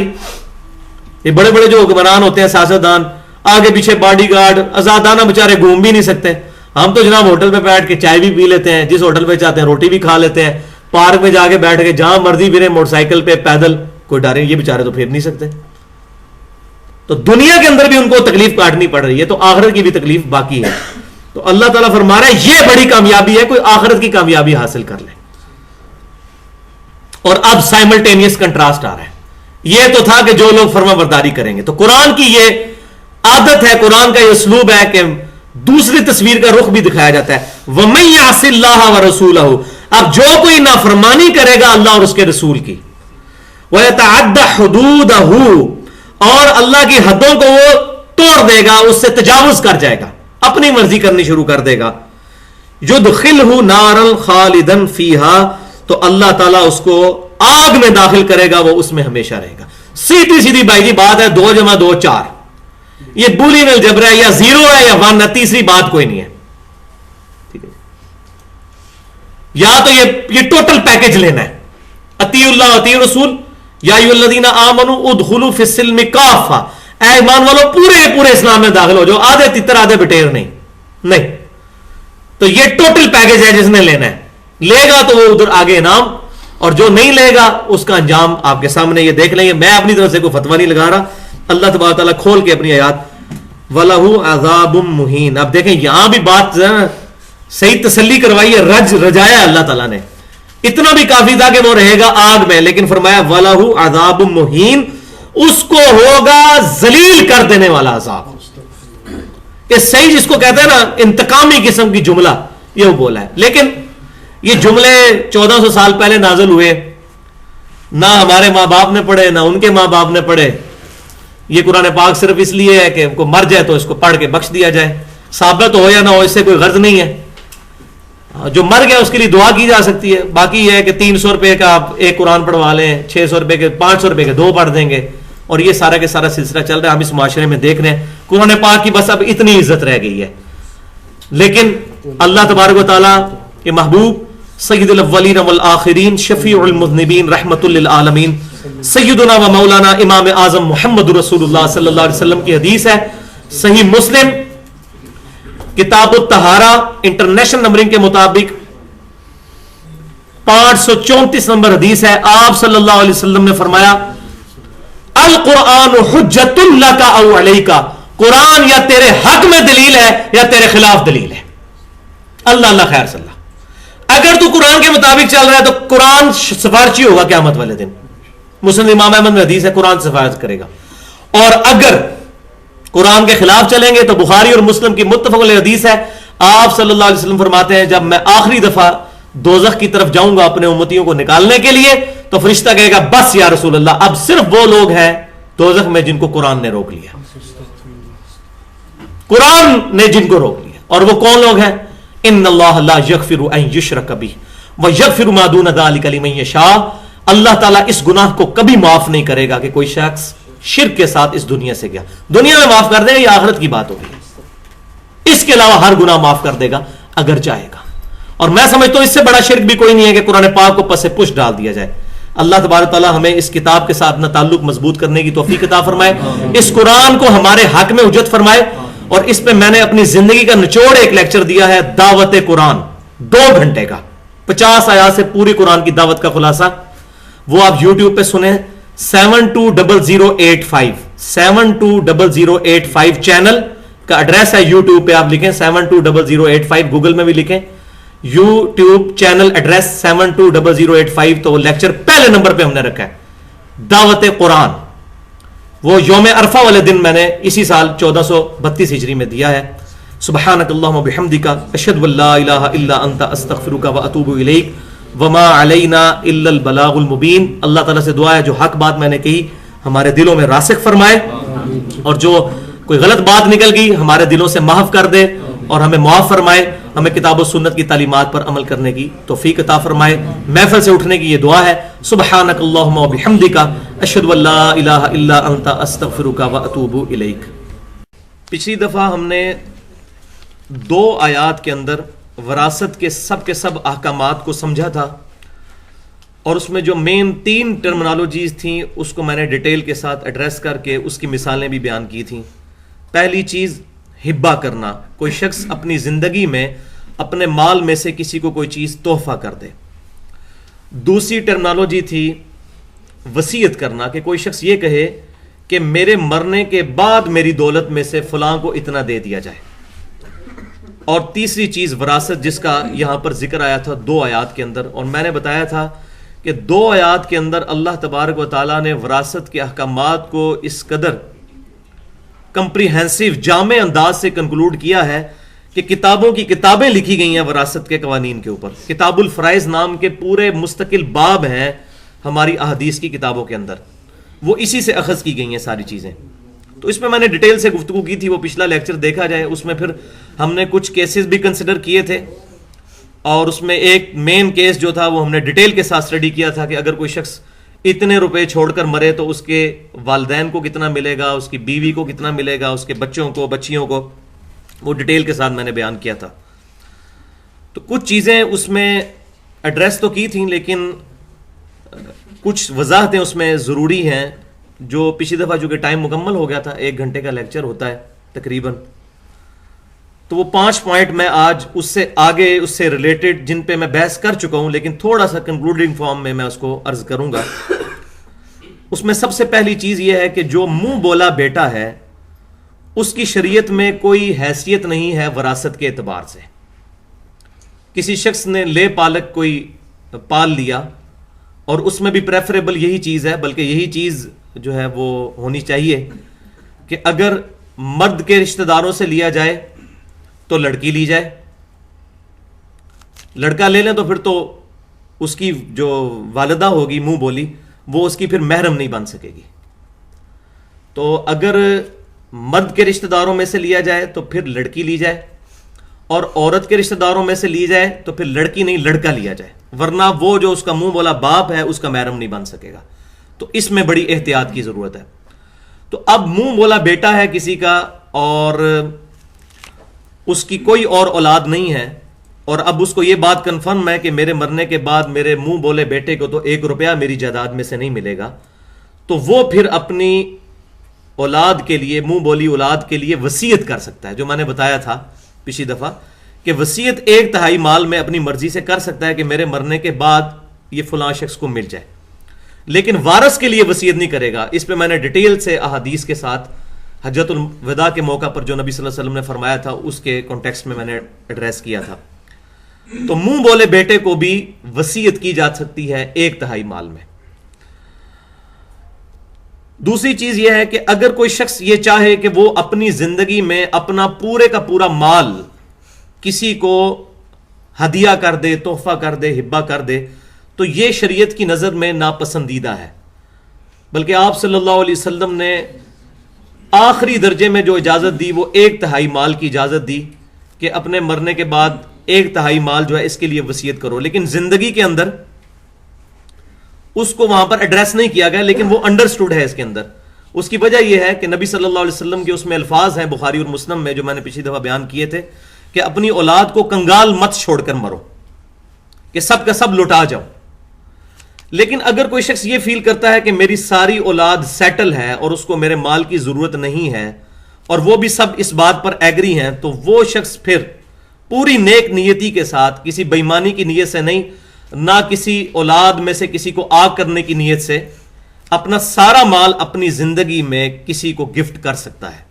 [SPEAKER 1] یہ بڑے بڑے جو حکمران ہوتے ہیں، سیاستدان، آگے پیچھے باڈی گارڈ، آزادانہ بیچارے گھوم بھی نہیں سکتے. ہم تو جناب ہوٹل پہ بیٹھ کے چائے بھی پی لیتے ہیں، جس ہوٹل پہ چاہتے ہیں روٹی بھی کھا لیتے ہیں، پارک میں جا کے بیٹھ کے جہاں مرضی پھرے، موٹر سائیکل پہ، پیدل، کوئی ڈرے. یہ بیچارے تو پھر نہیں سکتے. تو دنیا کے اندر بھی ان کو تکلیف کاٹنی پڑ رہی ہے، تو آخرت کی بھی تکلیف باقی ہے. تو اللہ تعالیٰ فرما رہا ہے یہ بڑی کامیابی ہے، کوئی آخرت کی کامیابی حاصل کر لے. اور اب سائملٹینیس کنٹراسٹ آ رہا ہے. یہ تو تھا کہ جو لوگ فرما برداری کریں گے. تو قرآن کی یہ عادت ہے، قرآن کا یہ اسلوب ہے کہ دوسری تصویر کا رخ بھی دکھایا جاتا ہے. وَمَن يَعْصِ اللَّهَ وَرَسُولَهُ، اب جو کوئی نافرمانی کرے گا اللہ اور اس کے رسول کی، وَيَتَعَدَّ حُدُودَهُ، اور اللہ کی حدوں کو وہ توڑ دے گا، اس سے تجاوز کر جائے گا، اپنی مرضی کرنی شروع کر دے گا. يُدْخِلْهُ نَارًا خَالِدًا فِيهَا، تو اللہ تعالیٰ اس کو آگ میں داخل کرے گا، وہ اس میں ہمیشہ رہے گا. سیدھی سیدھی بھائی جی بات ہے، 2 + 2 = 4. یہ بولین الجبر ہے، یا 0 ہے یا 1 ہے، تیسری بات کوئی نہیں ہے. ٹھیک ہے، یا تو یہ ٹوٹل پیکج لینا ہے، اطیع اللہ اطیع رسول. یا ایھا الذین آمنوا ادخلوا فی السلم کافہ، اے ایمان والو پورے اسلام میں داخل ہو جاؤ، آدھے تتر آدھے بٹیر نہیں. تو یہ ٹوٹل پیکج ہے جس نے لینا ہے. لے گا تو وہ ادھر آگے انعام، اور جو نہیں لے گا اس کا انجام آپ کے سامنے یہ دیکھ لیں گے. میں اپنی طرف سے کوئی فتویٰ نہیں لگا رہا، اللہ تبارک تعالیٰ کھول کے اپنی آیات. وَلَهُ عَذَابٌ مُّهِينٌ، اب دیکھیں یہاں بھی بات صحیح تسلی کروائی ہے، رجایا اللہ تعالیٰ نے. اتنا بھی کافی تھا کہ وہ رہے گا آگ میں، لیکن فرمایا وَلَهُ عَذَابٌ مُّهِينٌ، اس کو ہوگا ذلیل کر دینے والا عذاب. کہ صحیح جس کو کہتے ہیں نا انتقامی قسم کی جملہ، یہ وہ بولا ہے. لیکن یہ جملے 1400 سال پہلے نازل ہوئے، نہ ہمارے ماں باپ نے پڑھے نہ ان کے ماں باپ نے پڑھے. یہ قرآن پاک صرف اس لیے ہے کہ کو مر جائے تو اس کو پڑھ کے بخش دیا جائے، ثابت ہو یا نہ ہو اس سے کوئی غرض نہیں ہے. جو مر گیا اس کے لیے دعا کی جا سکتی ہے. باقی یہ ہے کہ 300 روپے کا آپ ایک قرآن پڑھوا لیں، 600 روپے کے 500 روپے کے 2 پڑھ دیں گے، اور یہ سارا کے سارا سلسلہ چل رہا ہے. ہم اس معاشرے میں دیکھ رہے ہیں قرآن پاک کی بس اب اتنی عزت رہ گئی ہے. لیکن اللہ تبارک و تعالیٰ کے محبوب سید الاولین والآخرین، شفیع المذنبین، رحمت للعالمین، سیدنا و مولانا امام اعظم محمد رسول اللہ صلی اللہ علیہ وسلم کی حدیث ہے، صحیح مسلم کتاب الطہارہ انٹرنیشنل نمبرنگ کے مطابق 534 نمبر حدیث ہے. آپ صلی اللہ علیہ وسلم نے فرمایا القرآن حجت لک او علیک، قرآن یا تیرے حق میں دلیل ہے یا تیرے خلاف دلیل ہے. اللہ خیر صلی اللہ. اگر تو قرآن کے مطابق چل رہا ہے تو قرآن سفارشی ہوگا قیامت والے دن. مسلم امام احمد میں حدیث ہے قرآن سفارش کرے گا. اور اگر قرآن کے خلاف چلیں گے تو بخاری اور مسلم کی متفق علیہ حدیث ہے. آپ صلی اللہ علیہ وسلم فرماتے ہیں جب میں آخری دفعہ دوزخ کی طرف جاؤں گا اپنے امتیوں کو نکالنے کے لیے تو فرشتہ کہے گا بس یا رسول اللہ، اب صرف وہ لوگ ہیں دوزخ میں جن کو قرآن نے روک لیا. قرآن نے جن کو روک لیا. اور وہ کون لوگ ہیں؟ ان اللہ لا یغفر ان یشرک بہ وَيَغْفِرُ مَا دُونَ ذَلِكَ لِمَن يَشَاءُ. اللہ تعالیٰ اس گناہ کو کبھی معاف نہیں کرے گا کہ کوئی شخص شرک کے ساتھ اس دنیا سے گیا. دنیا میں معاف کر دے گا، یہ آخرت کی بات ہوگی. اس کے علاوہ ہر گناہ معاف کر دے گا اگر چاہے گا. اور میں سمجھتا ہوں اس سے بڑا شرک بھی کوئی نہیں ہے کہ قرآن پاک کو پس پش ڈال دیا جائے. اللہ تبارک تعالیٰ ہمیں اس کتاب کے ساتھ اپنا تعلق مضبوط کرنے کی توفیق عطا فرمائے، اس قرآن کو ہمارے حق میں حجت فرمائے. اور اس پہ میں نے اپنی زندگی کا نچوڑ ایک لیکچر دیا ہے، دعوت قرآن، 2 گھنٹے کا، 50 آیات سے پوری قرآن کی دعوت کا خلاصہ. وہ آپ یوٹیوب پہ سنیں. 720085 720085 چینل کا ایڈریس ہے. یوٹیوب پہ آپ لکھیں 720085، گوگل میں بھی لکھیں یوٹیوب چینل ایڈریس 720085. تو وہ لیکچر پہلے نمبر پہ ہم نے رکھا ہے، دعوت قرآن. وہ یوم عرفہ والے دن میں نے اسی سال 1432 ہجری میں دیا ہے. سبحانک اللہم و بحمدک، اشہد ان لا الہ الا انت، استغفرک و اتوب الیک، وما علینا الا البلاغ المبین. اللہ تعالیٰ سے دعا ہے جو حق بات میں نے کہی ہمارے دلوں میں راسخ فرمائے، اور جو کوئی غلط بات نکل گئی ہمارے دلوں سے محو کر دے اور ہمیں معاف فرمائے. ہمیں کتاب و سنت کی تعلیمات پر عمل کرنے کی توفیق عطا فرمائے. محفل سے اٹھنے کی یہ دعا ہے. سبحانک اللہم و بحمدک، اشہد ان لا الہ الا انت، استغفرک و اتوب الیک. پچھلی دفعہ ہم نے 2 آیات کے اندر وراثت کے سب احکامات کو سمجھا تھا، اور اس میں جو مین 3 ٹرمنالوجیز تھیں اس کو میں نے ڈیٹیل کے ساتھ ایڈریس کر کے اس کی مثالیں بھی بیان کی تھیں. پہلی چیز ہبہ کرنا، کوئی شخص اپنی زندگی میں اپنے مال میں سے کسی کو کوئی چیز تحفہ کر دے. دوسری ٹرمنالوجی تھی وصیت کرنا، کہ کوئی شخص یہ کہے کہ میرے مرنے کے بعد میری دولت میں سے فلاں کو اتنا دے دیا جائے. اور تیسری چیز وراثت، جس کا یہاں پر ذکر آیا تھا 2 آیات کے اندر. اور میں نے بتایا تھا کہ 2 آیات کے اندر اللہ تبارک و تعالیٰ نے وراثت کے احکامات کو اس قدر کمپریہنسو، جامع انداز سے کنکلوڈ کیا ہے کہ کتابوں کی کتابیں لکھی گئی ہیں وراثت کے قوانین کے اوپر. کتاب الفرائض نام کے پورے مستقل باب ہیں ہماری احادیث کی کتابوں کے اندر، وہ اسی سے اخذ کی گئی ہیں ساری چیزیں. تو اس میں میں نے ڈیٹیل سے گفتگو کی تھی، وہ پچھلا لیکچر دیکھا جائے. اس میں پھر ہم نے کچھ کیسز بھی کنسیڈر کیے تھے، اور اس میں ایک مین کیس جو تھا وہ ہم نے ڈیٹیل کے ساتھ اسٹڈی کیا تھا کہ اگر کوئی شخص اتنے روپے چھوڑ کر مرے تو اس کے والدین کو کتنا ملے گا، اس کی بیوی کو کتنا ملے گا، اس کے بچوں کو، بچیوں کو. وہ ڈیٹیل کے ساتھ میں نے بیان کیا تھا. تو کچھ چیزیں اس میں ایڈریس تو کی تھیں، لیکن کچھ وضاحتیں اس میں ضروری ہیں جو پچھلی دفعہ جو کہ ٹائم مکمل ہو گیا تھا، 1 گھنٹے کا لیکچر ہوتا ہے تقریباً. تو وہ 5 پوائنٹ میں آج اس سے آگے، اس سے ریلیٹڈ، جن پہ میں بحث کر چکا ہوں لیکن تھوڑا سا کنکلوڈنگ فارم میں اس کو عرض کروں گا. اس میں سب سے پہلی چیز یہ ہے کہ جو منہ بولا بیٹا ہے اس کی شریعت میں کوئی حیثیت نہیں ہے وراثت کے اعتبار سے. کسی شخص نے لے پالک کوئی پال لیا، اور اس میں بھی پریفریبل یہی چیز ہے، بلکہ یہی چیز جو ہے وہ ہونی چاہیے کہ اگر مرد کے رشتہ داروں سے لیا جائے تو لڑکی لی جائے. لڑکا لے لیں تو پھر تو اس کی جو والدہ ہوگی منہ بولی، وہ اس کی پھر محرم نہیں بن سکے گی. تو اگر مرد کے رشتہ داروں میں سے لیا جائے تو پھر لڑکی لی جائے، اور عورت کے رشتہ داروں میں سے لی جائے تو پھر لڑکی نہیں لڑکا لیا جائے، ورنہ وہ جو اس کا منہ بولا باپ ہے اس کا محرم نہیں بن سکے گا. تو اس میں بڑی احتیاط کی ضرورت ہے. تو اب منہ بولا بیٹا ہے کسی کا اور اس کی کوئی اور اولاد نہیں ہے، اور اب اس کو یہ بات کنفرم ہے کہ میرے مرنے کے بعد میرے منہ بولے بیٹے کو تو 1 روپیہ میری جائیداد میں سے نہیں ملے گا. تو وہ پھر اپنی اولاد کے لیے، منہ بولی اولاد کے لیے وصیت کر سکتا ہے. جو میں نے بتایا تھا پچھلی دفعہ کہ وصیت 1/3 مال میں اپنی مرضی سے کر سکتا ہے کہ میرے مرنے کے بعد یہ فلاں شخص کو مل جائے، لیکن وارث کے لیے وصیت نہیں کرے گا. اس پہ میں نے ڈیٹیل سے احادیث کے ساتھ حجۃ الوداع کے موقع پر جو نبی صلی اللہ علیہ وسلم نے فرمایا تھا اس کے کانٹیکسٹ میں نے ایڈریس کیا تھا. تو منہ بولے بیٹے کو بھی وصیت کی جا سکتی ہے 1/3 مال میں. دوسری چیز یہ ہے کہ اگر کوئی شخص یہ چاہے کہ وہ اپنی زندگی میں اپنا پورے کا پورا مال کسی کو ہدیہ کر دے، تحفہ کر دے، ہبہ کر دے، تو یہ شریعت کی نظر میں ناپسندیدہ ہے. بلکہ آپ صلی اللہ علیہ وسلم نے آخری درجے میں جو اجازت دی وہ 1/3 مال کی اجازت دی کہ اپنے مرنے کے بعد ایک تہائی مال جو ہے اس کے لیے وصیت کرو. لیکن زندگی کے اندر اس کو وہاں پر ایڈریس نہیں کیا گیا، لیکن وہ انڈرسٹوڈ ہے اس کے اندر. اس کی وجہ یہ ہے کہ نبی صلی اللہ علیہ وسلم کے اس میں الفاظ ہیں بخاری اور مسلم میں جو میں نے پچھلی دفعہ بیان کیے تھے کہ اپنی اولاد کو کنگال مت چھوڑ کر مرو، کہ سب کا سب لٹا جاؤ. لیکن اگر کوئی شخص یہ فیل کرتا ہے کہ میری ساری اولاد سیٹل ہے اور اس کو میرے مال کی ضرورت نہیں ہے اور وہ بھی سب اس بات پر ایگری ہیں، تو وہ شخص پھر پوری نیک نیتی کے ساتھ، کسی بےایمانی کی نیت سے نہیں، نہ کسی اولاد میں سے کسی کو آگ کرنے کی نیت سے، اپنا سارا مال اپنی زندگی میں کسی کو گفٹ کر سکتا ہے،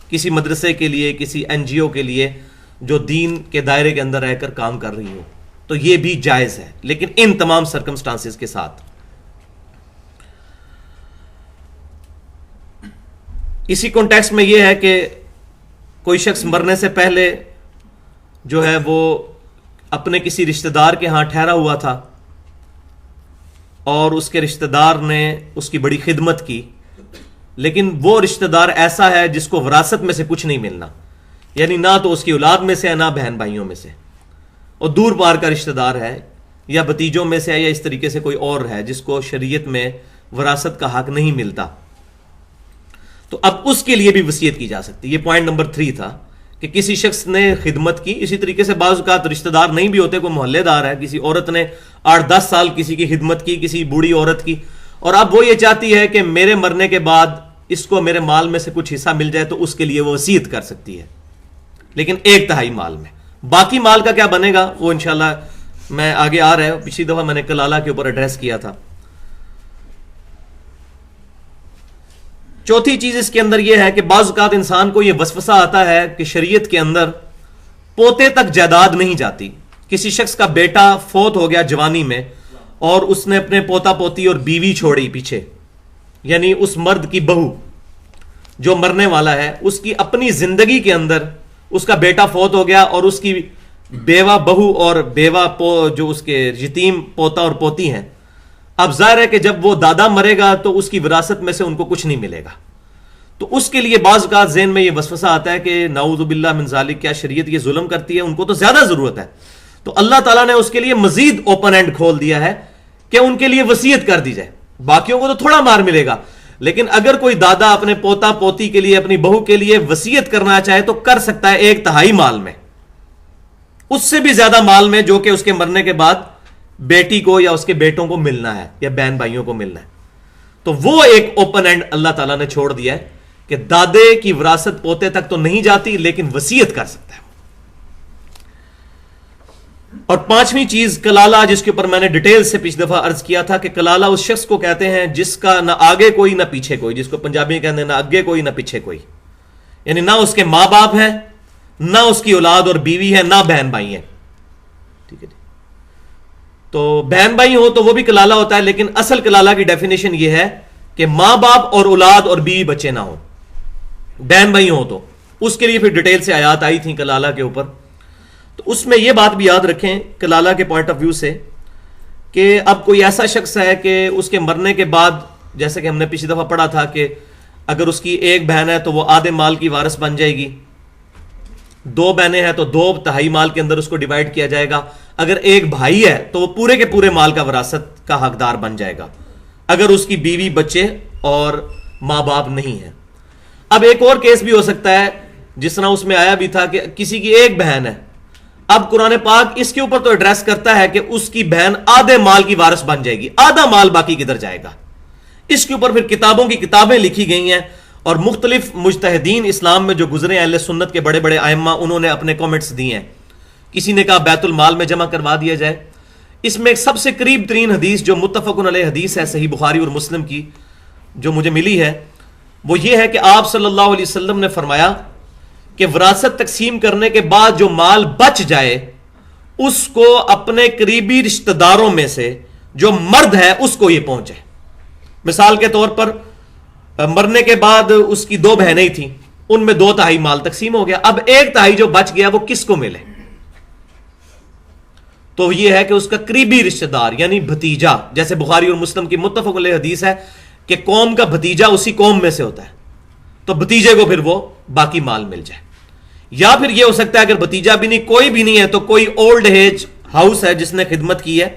[SPEAKER 1] کسی مدرسے کے لیے، کسی این جی او کے لیے جو دین کے دائرے کے اندر رہ کر کام کر رہی ہو. تو یہ بھی جائز ہے، لیکن ان تمام سرکمسٹانسز کے ساتھ. اسی کانٹیکسٹ میں یہ ہے کہ کوئی شخص مرنے سے پہلے جو ہے وہ اپنے کسی رشتہ دار کے ہاں ٹھہرا ہوا تھا اور اس کے رشتہ دار نے اس کی بڑی خدمت کی، لیکن وہ رشتہ دار ایسا ہے جس کو وراثت میں سے کچھ نہیں ملنا، یعنی نہ تو اس کی اولاد میں سے ہے، نہ بہن بھائیوں میں سے، اور دور پار کا رشتہ دار ہے، یا بتیجوں میں سے ہے، یا اس طریقے سے کوئی اور ہے جس کو شریعت میں وراثت کا حق نہیں ملتا. تو اب اس کے لیے بھی وصیت کی جا سکتی. یہ پوائنٹ نمبر 3 تھا کہ کسی شخص نے خدمت کی. اسی طریقے سے بعض اوقات رشتہ دار نہیں بھی ہوتے، کوئی محلے دار ہے، کسی عورت نے 8-10 سال کسی کی خدمت کی، کسی بوڑھی عورت کی، اور اب وہ یہ چاہتی ہے کہ میرے مرنے کے بعد اس کو میرے مال میں سے کچھ حصہ مل جائے، تو اس کے لیے وہ وصیت کر سکتی ہے، لیکن 1/3 مال میں. باقی مال کا کیا بنے گا وہ انشاءاللہ میں آگے آ رہا ہے. پچھلی دفعہ میں نے کلالہ کے اوپر ایڈریس کیا تھا. چوتھی چیز اس کے اندر یہ ہے کہ بعض اوقات انسان کو یہ وسوسہ آتا ہے کہ شریعت کے اندر پوتے تک جائیداد نہیں جاتی. کسی شخص کا بیٹا فوت ہو گیا جوانی میں اور اس نے اپنے پوتا پوتی اور بیوی چھوڑی پیچھے، یعنی اس مرد کی بہو جو مرنے والا ہے، اس کی اپنی زندگی کے اندر اس کا بیٹا فوت ہو گیا اور اس کی بیوہ بہو اور بیوہ جو اس کے یتیم پوتا اور پوتی ہیں. اب ظاہر ہے کہ جب وہ دادا مرے گا تو اس کی وراثت میں سے ان کو کچھ نہیں ملے گا. تو اس کے لیے بعض اوقات ذہن میں یہ وسوسہ آتا ہے کہ نعوذ باللہ من ذالک، کیا شریعت یہ ظلم کرتی ہے؟ ان کو تو زیادہ ضرورت ہے. تو اللہ تعالیٰ نے اس کے لیے مزید اوپن اینڈ کھول دیا ہے کہ ان کے لیے وصیت کر دی جائے. باقیوں کو تو تھوڑا مار ملے گا، لیکن اگر کوئی دادا اپنے پوتا پوتی کے لیے، اپنی بہو کے لیے وصیت کرنا چاہے تو کر سکتا ہے 1/3 مال میں، اس سے بھی زیادہ مال میں جو کہ اس کے مرنے کے بعد بیٹی کو یا اس کے بیٹوں کو ملنا ہے یا بہن بھائیوں کو ملنا ہے. تو وہ ایک اوپن اینڈ اللہ تعالیٰ نے چھوڑ دیا ہے کہ دادے کی وراثت پوتے تک تو نہیں جاتی، لیکن وصیت کر سکتا ہے. اور 5ویں چیز کلالہ، جس کے اوپر میں نے ڈیٹیل سے پچھلی دفعہ عرض کیا تھا کہ کلالہ اس شخص کو کہتے ہیں جس کا نہ آگے کوئی نہ پیچھے کوئی، جس کو پنجابی میں کہتے ہیں نہ آگے کوئی نہ پیچھے کوئی، یعنی نہ اس کے ماں باپ ہیں، نہ اس کی اولاد اور بیوی ہے، نہ بہن بھائی ہیں. ٹھیک ہے جی. تو بہن بھائی ہو تو وہ بھی کلالہ ہوتا ہے، لیکن اصل کلالہ کی ڈیفینیشن یہ ہے کہ ماں باپ اور اولاد اور بیوی بچے نہ ہوں. بہن بھائی ہوں تو اس کے لیے پھر ڈیٹیل سے آیات آئی تھیں کلالہ کے اوپر. تو اس میں یہ بات بھی یاد رکھیں کلالہ کے پوائنٹ آف ویو سے کہ اب کوئی ایسا شخص ہے کہ اس کے مرنے کے بعد، جیسے کہ ہم نے پچھلی دفعہ پڑھا تھا کہ اگر اس کی ایک بہن ہے تو وہ آدھے مال کی وارث بن جائے گی، 2 بہنیں ہیں تو 2/3 مال کے اندر اس کو ڈیوائڈ کیا جائے گا. اگر ایک بھائی ہے تو وہ پورے کے پورے مال کا وراثت کا حقدار بن جائے گا اگر اس کی بیوی بچے اور ماں باپ نہیں ہیں. اب ایک اور کیس بھی ہو سکتا ہے جس طرح اس میں آیا بھی تھا کہ کسی کی ایک بہن ہے. اب قرآن پاک اس کے اوپر تو ایڈریس کرتا ہے کہ اس کی بہن آدھے مال کی وارث بن جائے گی، آدھا مال باقی کدھر جائے گا. اس کے اوپر پھر کتابوں کی کتابیں لکھی گئی ہیں اور مختلف مجتہدین اسلام میں جو گزرے اہل سنت کے بڑے بڑے ائمہ، انہوں نے اپنے کامنٹس دیے ہیں. کسی نے کہا بیت المال میں جمع کروا دیا جائے. اس میں ایک سب سے قریب ترین حدیث جو متفق علیہ حدیث ہے صحیح بخاری اور مسلم کی جو مجھے ملی ہے وہ یہ ہے کہ آپ صلی اللہ علیہ وسلم نے فرمایا کہ وراثت تقسیم کرنے کے بعد جو مال بچ جائے اس کو اپنے قریبی رشتہ داروں میں سے جو مرد ہے اس کو یہ پہنچے. مثال کے طور پر مرنے کے بعد اس کی 2 بہنیں تھیں، ان میں 2/3 مال تقسیم ہو گیا. اب 1/3 جو بچ گیا وہ کس کو ملے؟ تو یہ ہے کہ اس کا قریبی رشتہ دار یعنی بھتیجا، جیسے بخاری اور مسلم کی متفق علیہ حدیث ہے کہ قوم کا بھتیجا اسی قوم میں سے ہوتا ہے، تو بھتیجے کو پھر وہ باقی مال مل جائے. یا پھر یہ ہو سکتا ہے اگر بھتیجا بھی نہیں، کوئی بھی نہیں ہے، تو کوئی اولڈ ایج ہاؤس ہے جس نے خدمت کی ہے،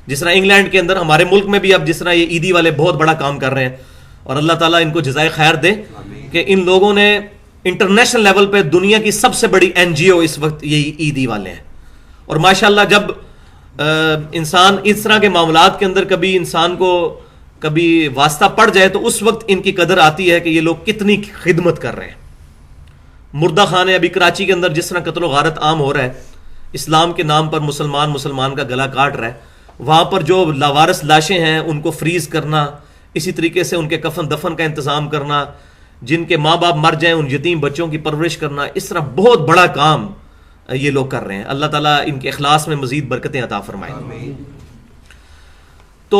[SPEAKER 1] جس طرح انگلینڈ کے اندر، ہمارے ملک میں بھی اب جس طرح یہ عیدی والے بہت بڑا کام کر رہے ہیں، اور اللہ تعالیٰ ان کو جزائے خیر دے کہ ان لوگوں نے انٹرنیشنل لیول پہ دنیا کی سب سے بڑی این جی او اس وقت یہ عیدی والے ہیں. اور ماشاءاللہ جب انسان اس طرح کے معاملات کے اندر کبھی انسان کو کبھی واسطہ پڑ جائے تو اس وقت ان کی قدر آتی ہے کہ یہ لوگ کتنی خدمت کر رہے ہیں. مردہ خانے ابھی کراچی کے اندر جس طرح قتل و غارت عام ہو رہا ہے، اسلام کے نام پر مسلمان کا گلا کاٹ رہا ہے، وہاں پر جو لاوارث لاشیں ہیں ان کو فریز کرنا، اسی طریقے سے ان کے کفن دفن کا انتظام کرنا، جن کے ماں باپ مر جائیں ان یتیم بچوں کی پرورش کرنا، اس طرح بہت بڑا کام یہ لوگ کر رہے ہیں. اللہ تعالیٰ ان کے اخلاص میں مزید برکتیں عطا فرمائے. تو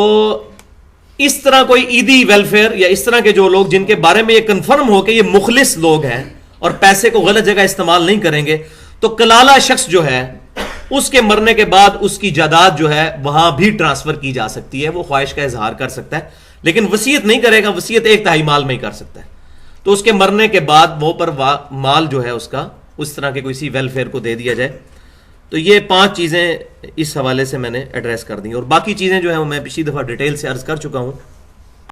[SPEAKER 1] اس طرح کوئی عیدی ویلفیئر یا اس طرح کے جو لوگ جن کے بارے میں یہ کنفرم ہو کہ یہ مخلص لوگ ہیں اور پیسے کو غلط جگہ استعمال نہیں کریں گے، تو کلالہ شخص جو ہے اس کے مرنے کے بعد اس کی جائیداد جو ہے وہاں بھی ٹرانسفر کی جا سکتی ہے، وہ خواہش کا اظہار کر سکتا ہے، لیکن وصیت نہیں کرے گا. وصیت 1/3 مال میں ہی کر سکتا ہے. تو اس کے مرنے کے بعد وہ پر مال جو ہے اس کا اس طرح کے کسی ویلفیئر کو دے دیا جائے. تو یہ 5 چیزیں اس حوالے سے میں نے ایڈریس کر دی، اور باقی چیزیں جو ہیں وہ میں پچھلی دفعہ ڈیٹیل سے عرض کر چکا ہوں.